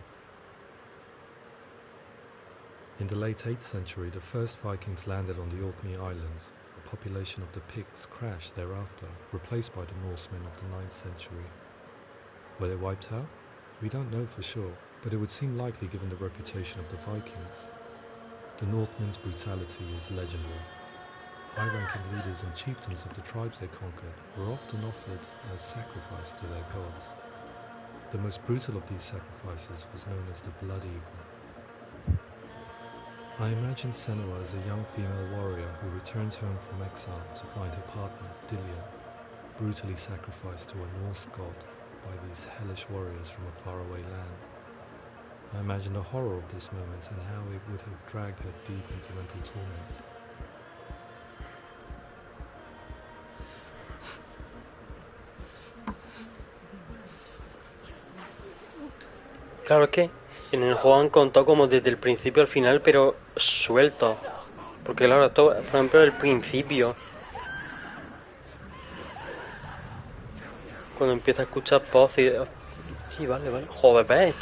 In the late 8th century, the first Vikings landed on the Orkney Islands. The population of the Picts crashed thereafter, replaced by the Norsemen of the 9th century. Were they wiped out? We don't know for sure, but it would seem likely given the reputation of the Vikings. The Northmen's brutality is legendary. High-ranking leaders and chieftains of the tribes they conquered were often offered as sacrifice to their gods. The most brutal of these sacrifices was known as the Blood Eagle. I imagine Senua as a young female warrior who returns home from exile to find her partner, Dillion, brutally sacrificed to a Norse god by these hellish warriors from a faraway land. I imagine the horror of this moment and how it would have dragged her deep into mental torment. Claro, es que en el juego han contado como desde el principio al final, pero suelto. Porque claro, esto, por ejemplo, el principio. Cuando empieza a escuchar voces y... Sí, vale. Joder, ¿ves?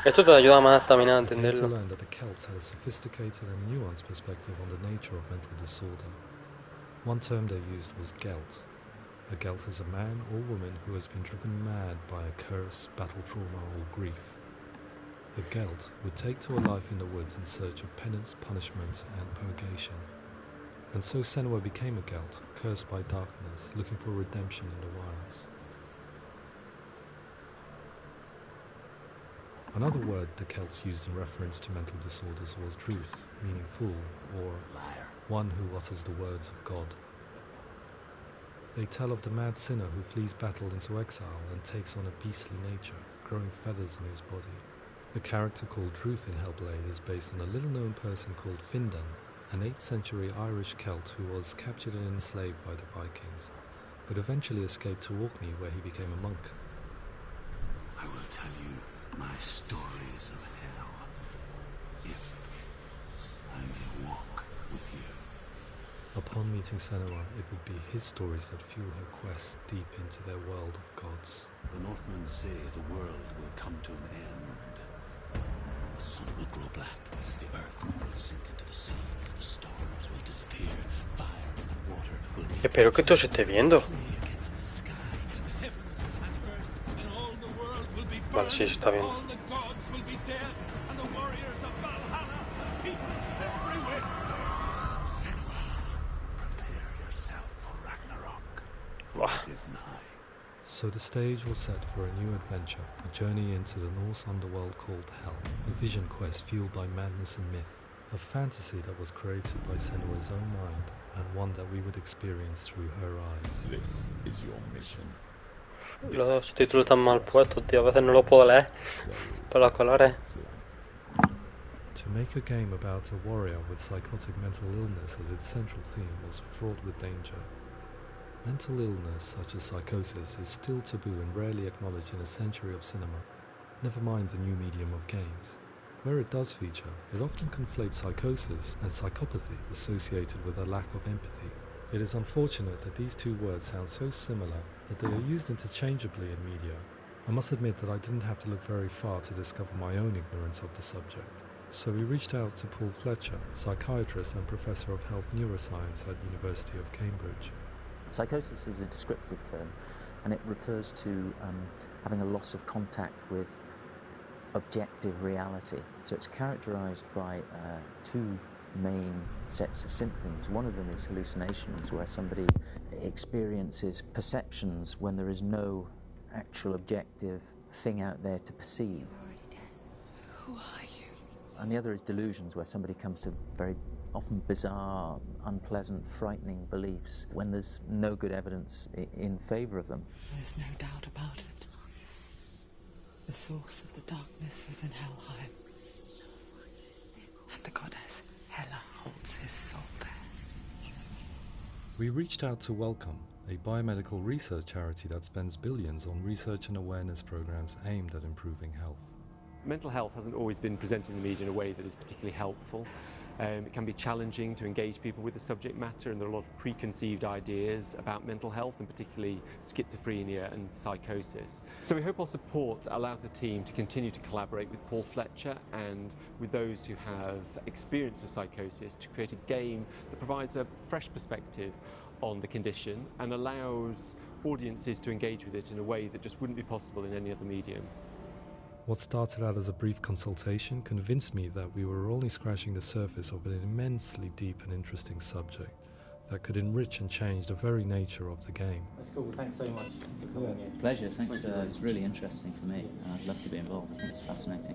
Esto te ayuda más también a entenderlo. I came to learn that the Celts had a sophisticated and nuanced perspective on the nature of mental disorder. One term they used was Gelt. A Gelt is a man or woman who has been driven mad by a curse, battle trauma, or grief. The Gelt would take to a life in the woods in search of penance, punishment, and purgation. And so Senua became a Gelt, cursed by darkness, looking for redemption in the wilds. Another word the Celts used in reference to mental disorders was truth, meaning fool, or one who utters the words of God. They tell of the mad sinner who flees battle into exile and takes on a beastly nature, growing feathers on his body. The character called Truth in Hellblade is based on a little-known person called Findan, an 8th century Irish Celt who was captured and enslaved by the Vikings, but eventually escaped to Orkney where he became a monk. I will tell you my stories of hell, if I may walk with you. Upon meeting Senua, it would be his stories that fuel her quest deep into their world of gods. The Northmen say the world will come to an end. The sun will grow black, the earth will sink into the sea, the stars will disappear, fire and water will be Espero que esto se esté viendo. against the sky. The heavens and earth and all the world will be Vale, sí, se está viendo. all the gods will be dead, and the warriors of Valhalla, people everywhere. Senua, prepare yourself for Ragnarok. Buah. It is nigh. So the stage was set for a new adventure, a journey into the Norse underworld called Hell, a vision quest fueled by madness and myth, a fantasy that was created by Senua's own mind, and one that we would experience through her eyes. This is your mission. Los títulos están mal puestos, tío. A veces no los puedo leer por los colores. To make a game about a warrior with psychotic mental illness as its central theme was fraught with danger. Mental illness, such as psychosis, is still taboo and rarely acknowledged in a century of cinema, never mind the new medium of games. Where it does feature, it often conflates psychosis and psychopathy associated with a lack of empathy. It is unfortunate that these two words sound so similar that they are used interchangeably in media. I must admit that I didn't have to look very far to discover my own ignorance of the subject. So we reached out to Paul Fletcher, psychiatrist and professor of health neuroscience at the University of Cambridge. Psychosis is a descriptive term, and it refers to having a loss of contact with objective reality. So it's characterized by two main sets of symptoms. One of them is hallucinations, where somebody experiences perceptions when there is no actual objective thing out there to perceive. You're already dead. Who are you? And the other is delusions, where somebody comes to very often bizarre, unpleasant, frightening beliefs when there's no good evidence in favor of them. There's no doubt about it. The source of the darkness is in Helheim. And the goddess Hela holds his soul there. We reached out to Welcome, a biomedical research charity that spends billions on research and awareness programs aimed at improving health. Mental health hasn't always been presented in the media in a way that is particularly helpful. It can be challenging to engage people with the subject matter, and there are a lot of preconceived ideas about mental health, and particularly schizophrenia and psychosis. So we hope our support allows the team to continue to collaborate with Paul Fletcher and with those who have experience of psychosis to create a game that provides a fresh perspective on the condition and allows audiences to engage with it in a way that just wouldn't be possible in any other medium. What started out as a brief consultation convinced me that we were only scratching the surface of an immensely deep and interesting subject that could enrich and change the very nature of the game. That's cool. Thanks so much for coming in. Pleasure. Thanks. It's really interesting for me. I'd love to be involved. I think it's fascinating.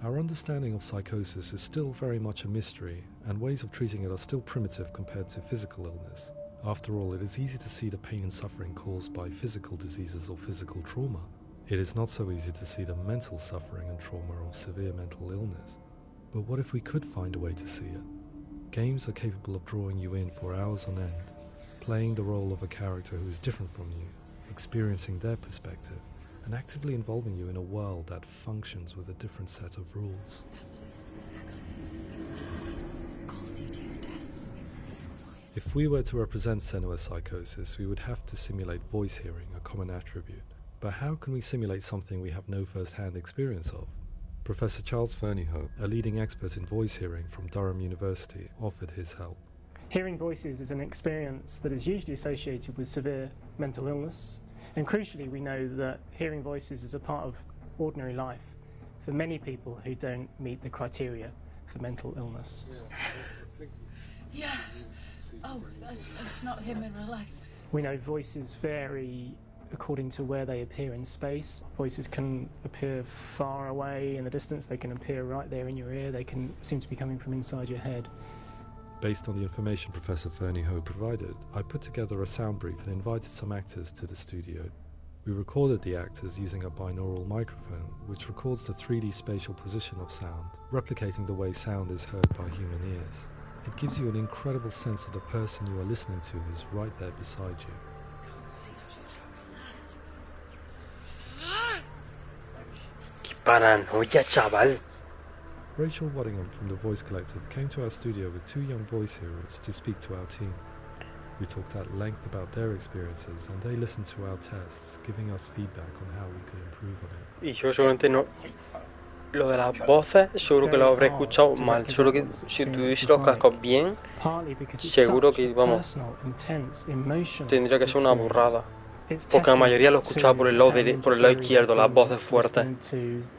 Our understanding of psychosis is still very much a mystery, and ways of treating it are still primitive compared to physical illness. After all, it is easy to see the pain and suffering caused by physical diseases or physical trauma. It is not so easy to see the mental suffering and trauma of severe mental illness. But what if we could find a way to see it? Games are capable of drawing you in for hours on end, playing the role of a character who is different from you, experiencing their perspective, and actively involving you in a world that functions with a different set of rules. If we were to represent Senua's psychosis, we would have to simulate voice hearing, a common attribute. But how can we simulate something we have no first-hand experience of? Professor Charles Fernyhough, a leading expert in voice hearing from Durham University, offered his help. Hearing voices is an experience that is usually associated with severe mental illness, and crucially we know that hearing voices is a part of ordinary life for many people who don't meet the criteria for mental illness. Yeah. Oh, that's not him in real life. We know voices vary according to where they appear in space. Voices can appear far away in the distance, they can appear right there in your ear, they can seem to be coming from inside your head. Based on the information Professor Fernie Ho provided, I put together a sound brief and invited some actors to the studio. We recorded the actors using a binaural microphone, which records the 3D spatial position of sound, replicating the way sound is heard by human ears. It gives you an incredible sense that the person you are listening to is right there beside you. ¡Qué paranoia, chaval! Rachel Waddingham from the Voice Collective came to our studio with 2 young voice heroes to speak to our team. We talked at length about their experiences and they listened to our tests, giving us feedback on how we could improve on it. Y yo seguramente no... Lo de las voces, seguro que lo habré escuchado mal. Seguro que si tuviese los cascos bien, seguro que, vamos, tendría que ser una burrada. Porque la mayoría lo escuchaba por el lado izquierdo, las voces fuertes.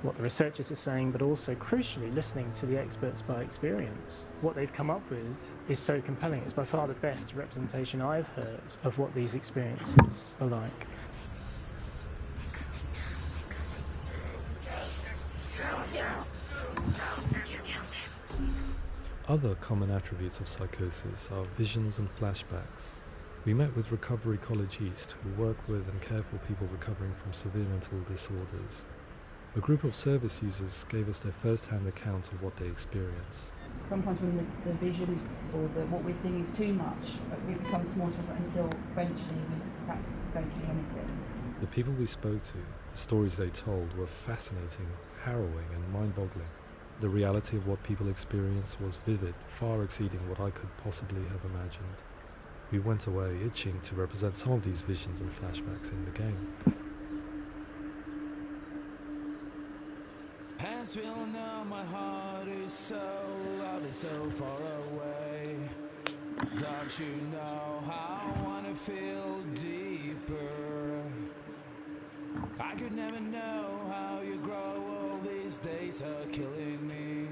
What the researchers are saying, but also crucially listening to the experts by experience. What they've come up with is so compelling. It's by far the best representation I've heard of what these experiences are like. Other common attributes of psychosis are visions and flashbacks. We met with Recovery College East, who work with and care for people recovering from severe mental disorders. A group of service users gave us their first-hand account of what they experience. Sometimes when the vision or what we're seeing is too much, it becomes more until eventually we perhaps don't see anything. The people we spoke to, the stories they told, were fascinating, harrowing and mind-boggling. The reality of what people experienced was vivid, far exceeding what I could possibly have imagined. We went away itching to represent some of these visions and flashbacks in the game. As we all know, my heart is so lovely, so far away. Don't you know how I wanna feel deeper? I could never know how you grow, all these days are killing me.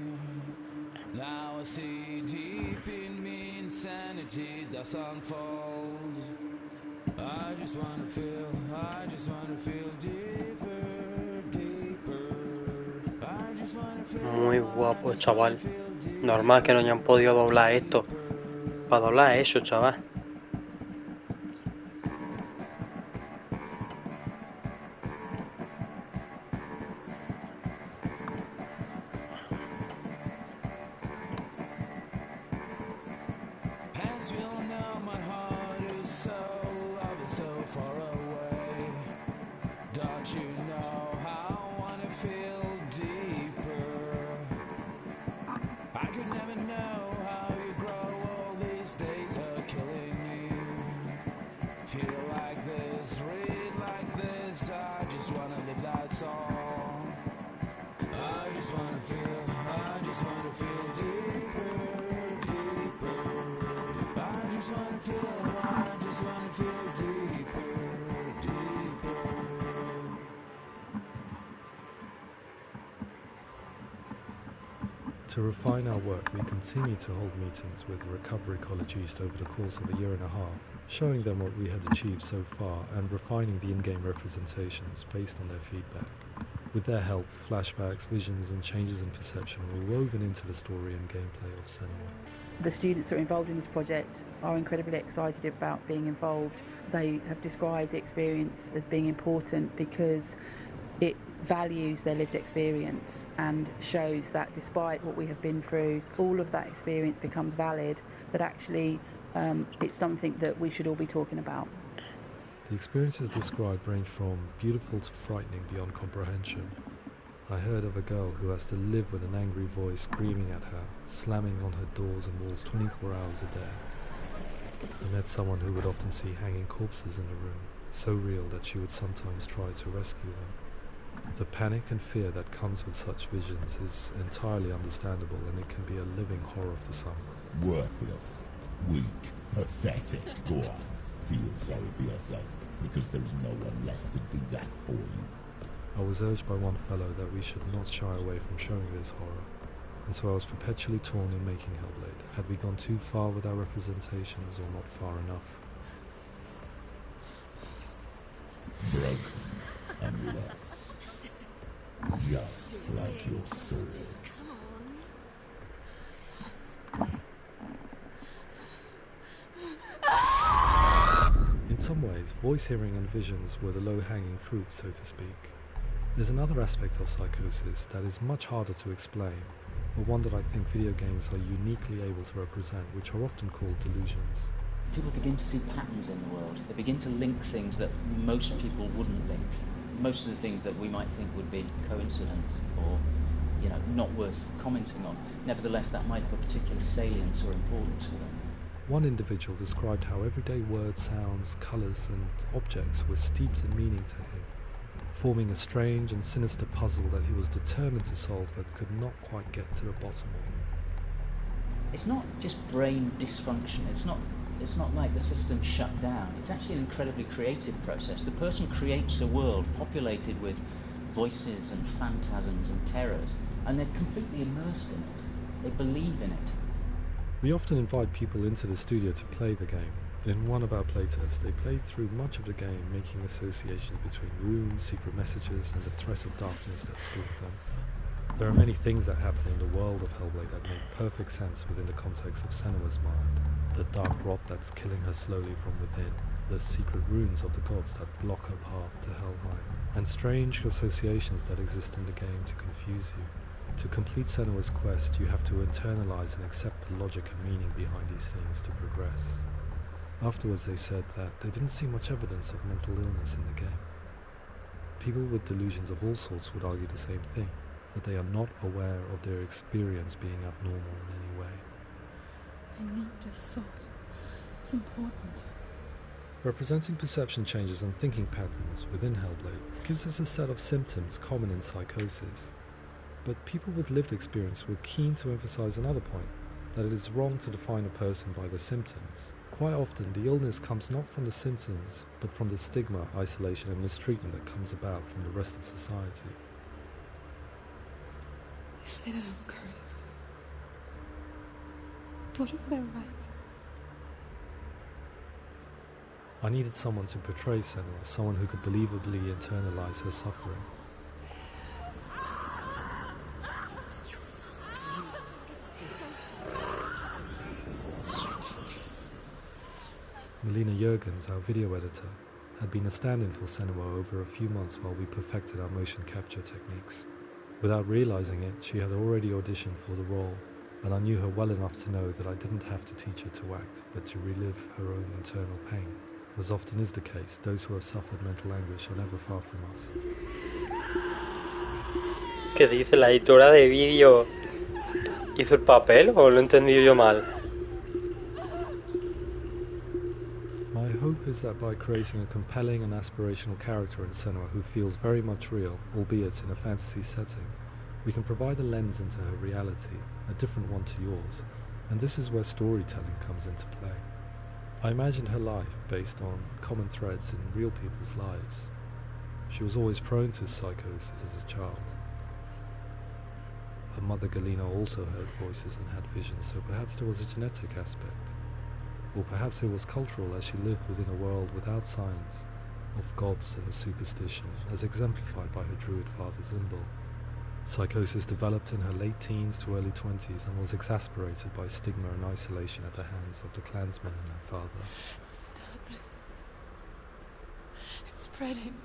Now I see deep in me, insanity does unfold. I just wanna feel deeper, deeper. I just wanna feel. Muy guapo, chaval. Normal que no hayan podido doblar esto. Para doblar eso, chaval. As we all know, my heart is so lovely, so far away. Don't you know how I wanna feel deeper? I could never know how you grow, all these days are killing me. Feel like this, read like this, I just wanna live that song. I just wanna feel deeper, deeper. I just wanna feel deeper, deeper. To refine our work, we continue to hold meetings with Recovery College East over the course of a year and a half, showing them what we had achieved so far and refining the in-game representations based on their feedback. With their help, flashbacks, visions and changes in perception were woven into the story and gameplay of Senua. The students that are involved in this project are incredibly excited about being involved. They have described the experience as being important because it values their lived experience and shows that despite what we have been through, all of that experience becomes valid, that actually it's something that we should all be talking about. The experiences described range from beautiful to frightening beyond comprehension. I heard of a girl who has to live with an angry voice screaming at her, slamming on her doors and walls 24 hours a day. I met someone who would often see hanging corpses in the room, so real that she would sometimes try to rescue them. The panic and fear that comes with such visions is entirely understandable, and it can be a living horror for some. Worthless, weak, pathetic. Go on, feel sorry for yourself, because there is no one left to do that for you. I was urged by one fellow that we should not shy away from showing this horror, and so I was perpetually torn in making Hellblade. Had we gone too far with our representations or not far enough? breadth, and love. Just like your soul. In some ways, voice hearing and visions were the low-hanging fruit, so to speak. There's another aspect of psychosis that is much harder to explain, but one that I think video games are uniquely able to represent, which are often called delusions. People begin to see patterns in the world. They begin to link things that most people wouldn't link. Most of the things that we might think would be coincidence or, not worth commenting on. Nevertheless, that might have a particular salience or importance for them. One individual described how everyday words, sounds, colours and objects were steeped in meaning to him, forming a strange and sinister puzzle that he was determined to solve but could not quite get to the bottom of. It's not just brain dysfunction. It's not like the system shut down. It's actually an incredibly creative process. The person creates a world populated with voices and phantasms and terrors, and they're completely immersed in it. They believe in it. We often invite people into the studio to play the game. In one of our playtests, they played through much of the game, making associations between runes, secret messages, and the threat of darkness that stalked them. There are many things that happen in the world of Hellblade that make perfect sense within the context of Senua's mind. The dark rot that's killing her slowly from within, the secret runes of the gods that block her path to Helheim, and strange associations that exist in the game to confuse you. To complete Senua's quest, you have to internalize and accept the logic and meaning behind these things to progress. Afterwards they said that they didn't see much evidence of mental illness in the game. People with delusions of all sorts would argue the same thing, that they are not aware of their experience being abnormal in any way. I need this sword. It's important. Representing perception changes and thinking patterns within Hellblade gives us a set of symptoms common in psychosis. But people with lived experience were keen to emphasize another point, that it is wrong to define a person by their symptoms. Quite often, the illness comes not from the symptoms, but from the stigma, isolation and mistreatment that comes about from the rest of society. They say that I'm cursed. What if they're right? I needed someone to portray Senua, someone who could believably internalize her suffering. Melina Jurgens, our video editor, had been a stand-in for Senua over a few months while we perfected our motion capture techniques. Without realizing it, she had already auditioned for the role, and I knew her well enough to know that I didn't have to teach her to act, but to relive her own internal pain. As often is the case, those who have suffered mental anguish are never far from us. ¿Qué dice? ¿La editora de vídeo hizo el papel o lo he entendido yo mal? My hope is that by creating a compelling and aspirational character in Senua who feels very much real, albeit in a fantasy setting, we can provide a lens into her reality, a different one to yours, and this is where storytelling comes into play. I imagined her life based on common threads in real people's lives. She was always prone to psychosis as a child. Her mother Galina also heard voices and had visions, so perhaps there was a genetic aspect. Or perhaps it was cultural, as she lived within a world without science, of gods and a superstition, as exemplified by her druid father Zimbal. Psychosis developed in her late teens to early 20s and was exasperated by stigma and isolation at the hands of the clansmen and her father. Stop. It's spreading.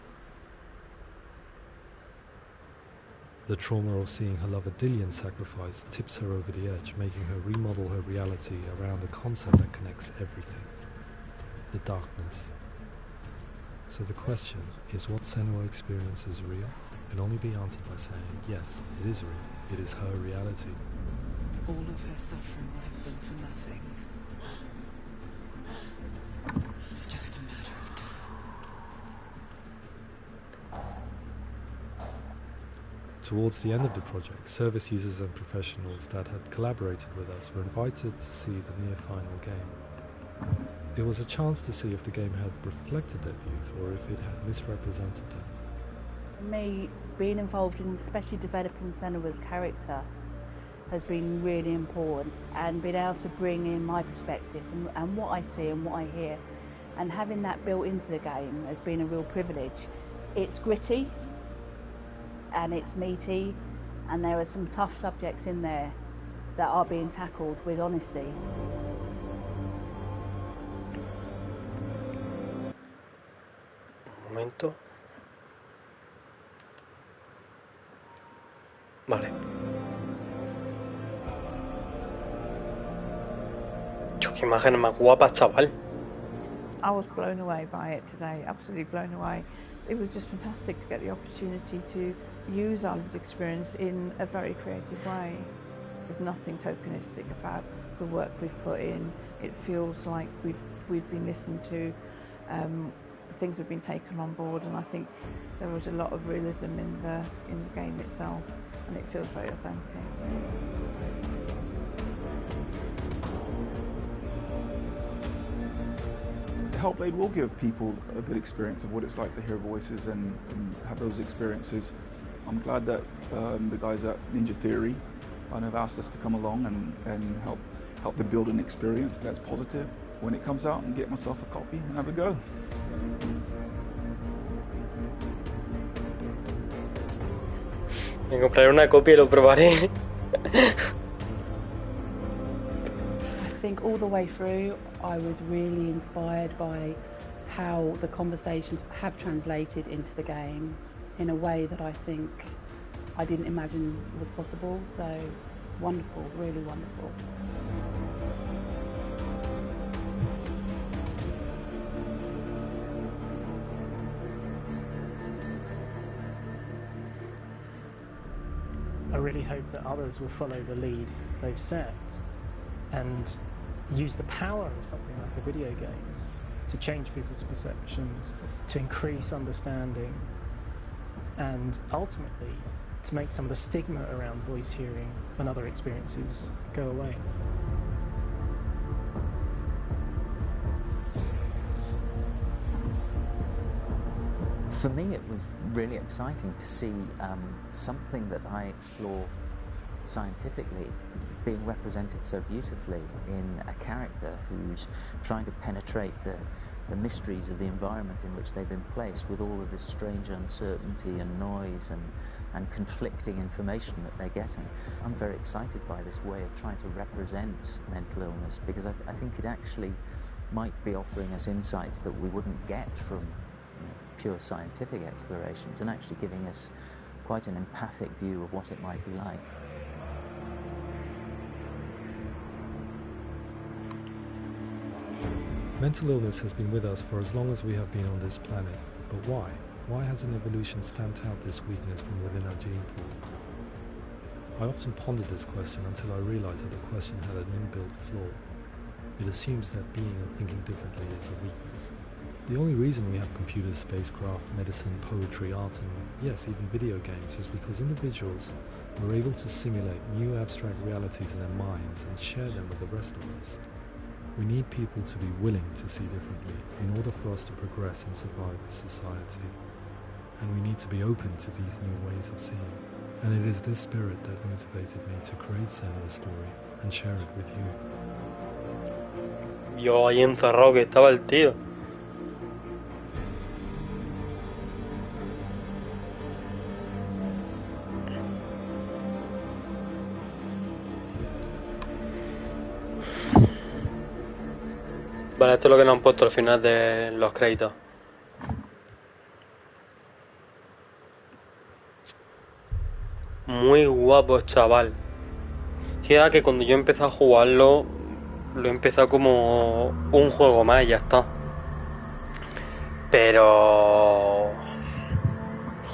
The trauma of seeing her lover Dillian sacrificed tips her over the edge, making her remodel her reality around a concept that connects everything: the darkness. So the question is, what Senua experiences real? Can only be answered by saying, yes, it is real. It is her reality. All of her suffering will have been for nothing. It's just a matter of time. Towards the end of the project, service users and professionals that had collaborated with us were invited to see the near-final game. It was a chance to see if the game had reflected their views or if it had misrepresented them. For me, being involved in especially developing Senua's character has been really important, and being able to bring in my perspective and what I see and what I hear, and having that built into the game has been a real privilege. It's gritty and it's meaty, and there are some tough subjects in there that are being tackled with honesty. Un momento. Vale. Yo, qué imagen más guapa, chaval. I was blown away by it today, absolutely blown away. It was just fantastic to get the opportunity to use our lived experience in a very creative way. There's nothing tokenistic about the work we've put in. It feels like we've been listened to, things have been taken on board, and I think there was a lot of realism in the game itself, and it feels very authentic. Hellblade will give people a good experience of what it's like to hear voices and have those experiences. I'm glad that the guys at Ninja Theory have asked us to come along and help them build an experience that's positive when it comes out, and get myself a copy and have a go. Me compraré una copia y lo probaré. I think all the way through I was really inspired by how the conversations have translated into the game in a way that I think I didn't imagine was possible. So wonderful, really wonderful. I really hope that others will follow the lead they've set and use the power of something like a video game to change people's perceptions, to increase understanding, and ultimately to make some of the stigma around voice hearing and other experiences go away. For me, it was really exciting to see something that I explore scientifically being represented so beautifully in a character who's trying to penetrate the mysteries of the environment in which they've been placed, with all of this strange uncertainty and noise and conflicting information that they're getting. I'm very excited by this way of trying to represent mental illness, because I think it actually might be offering us insights that we wouldn't get from pure scientific explorations, and actually giving us quite an empathic view of what it might be like. Mental illness has been with us for as long as we have been on this planet, but why? Why hasn't evolution stamped out this weakness from within our gene pool? I often pondered this question until I realized that the question had an inbuilt flaw. It assumes that being and thinking differently is a weakness. The only reason we have computers, spacecraft, medicine, poetry, art, and yes, even video games is because individuals were able to simulate new abstract realities in their minds and share them with the rest of us. We need people to be willing to see differently in order for us to progress and survive as society. And we need to be open to these new ways of seeing. And it is this spirit that motivated me to create Senua's story and share it with you. Yo ahí encerrado que estaba el tío. Vale, esto es lo que nos han puesto al final de los créditos. Muy guapo, chaval. Fíjate que cuando yo empecé a jugarlo, lo he empezado como un juego más y ya está. Pero...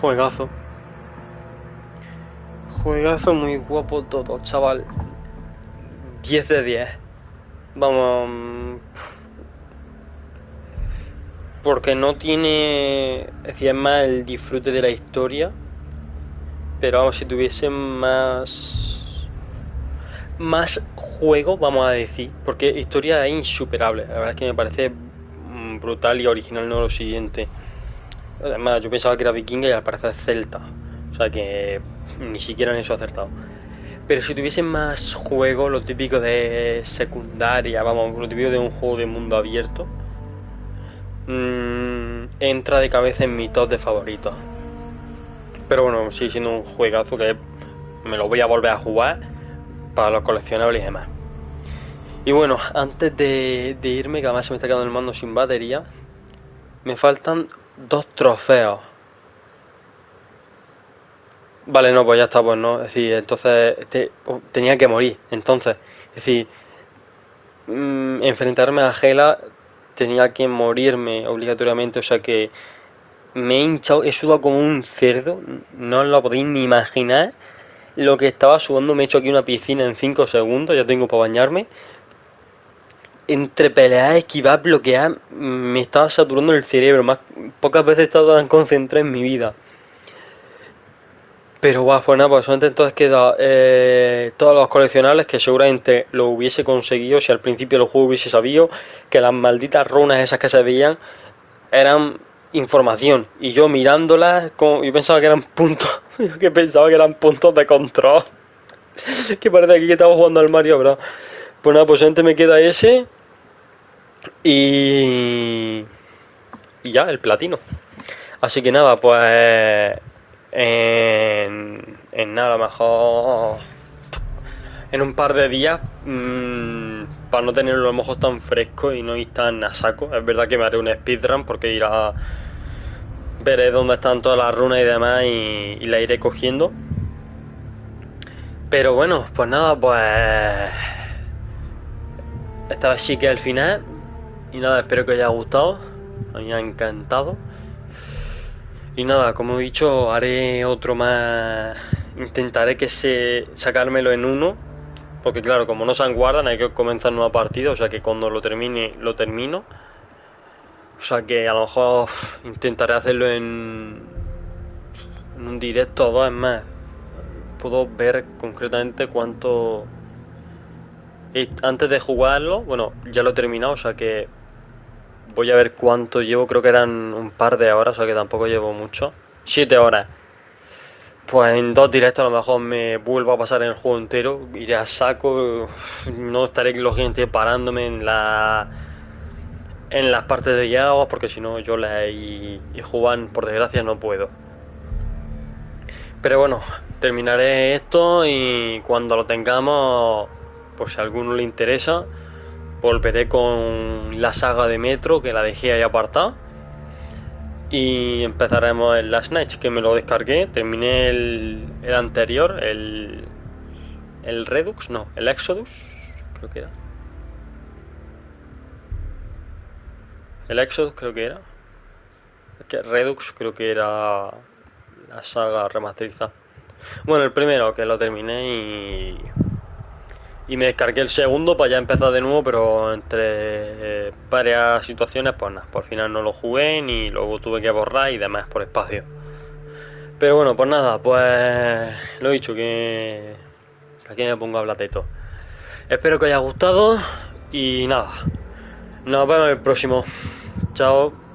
juegazo. Juegazo muy guapo todo, chaval. 10 de 10. Vamos... porque no tiene, es decir, es más el disfrute de la historia, pero vamos, si tuviese más juego, vamos a decir, porque historia es insuperable, la verdad es que me parece brutal y original, no lo siguiente. Además, yo pensaba que era vikinga y al parecer es celta, o sea que ni siquiera en eso he acertado. Pero si tuviese más juego, lo típico de secundaria, vamos, lo típico de un juego de mundo abierto, entra de cabeza en mi top de favoritos. Pero bueno, sigue siendo un juegazo que me lo voy a volver a jugar para los coleccionables y demás. Y bueno, antes de irme, que además se me está quedando el mando sin batería, me faltan 2 trofeos. Vale, no, pues ya está, pues no. Es decir, entonces tenía que morir. Entonces, es decir, enfrentarme a Hela tenía que morirme obligatoriamente. O sea que me he hinchado, he sudado como un cerdo. No os lo podéis ni imaginar lo que estaba sudando. Me he hecho aquí una piscina en 5 segundos, ya tengo para bañarme. Entre pelear, esquivar, bloquear, me estaba saturando el cerebro. Pocas veces he estado tan concentrado en mi vida. Pero guau, pues nada, pues solamente entonces queda todos los coleccionables que seguramente lo hubiese conseguido si al principio del juego hubiese sabido que las malditas runas esas que se veían eran información. Y yo mirándolas, yo pensaba que eran puntos, yo pensaba que eran puntos de control. Que parece aquí que estaba jugando al Mario, ¿verdad? Pues nada, pues solamente me queda ese y ya, el platino. Así que nada, pues en nada, a lo mejor en un par de días, para no tenerlo a lo mejor tan fresco y no ir tan a saco. Es verdad que me haré un speedrun porque veré dónde están todas las runas y demás y la iré cogiendo. Pero bueno, pues nada, pues esta vez sí que al final. Y nada, espero que os haya gustado. A mí me ha encantado. Y nada, como he dicho, haré otro más. Intentaré sacármelo en uno. Porque claro, como no se guardan, hay que comenzar nueva partida. O sea que cuando lo termine, lo termino. O sea que a lo mejor intentaré hacerlo en un directo o dos. Es más, puedo ver concretamente cuánto. Antes de jugarlo, bueno, ya lo he terminado. O sea que voy a ver cuánto llevo. Creo que eran un par de horas. O sea que tampoco llevo mucho. 7 horas. Pues en 2 directos a lo mejor me vuelvo a pasar en el juego entero, iré a saco, no estaré lógicamente parándome en las partes de guiados porque si no yo y jugar por desgracia no puedo. Pero bueno, terminaré esto y cuando lo tengamos, por si a alguno le interesa, volveré con la saga de Metro que la dejé ahí apartada. Y empezaremos el Last Night, que me lo descargué. Terminé el anterior, el Redux, no, el Exodus, creo que era. El Exodus creo que era. Redux creo que era la saga remasterizada. Bueno, el primero que lo terminé y me descargué el segundo para ya empezar de nuevo, pero entre varias situaciones, pues nada, por final no lo jugué ni luego tuve que borrar y demás por espacio. Pero bueno, pues nada, pues lo he dicho, que aquí me pongo a hablar de todo. Espero que os haya gustado y nada, nos vemos en el próximo. Chao.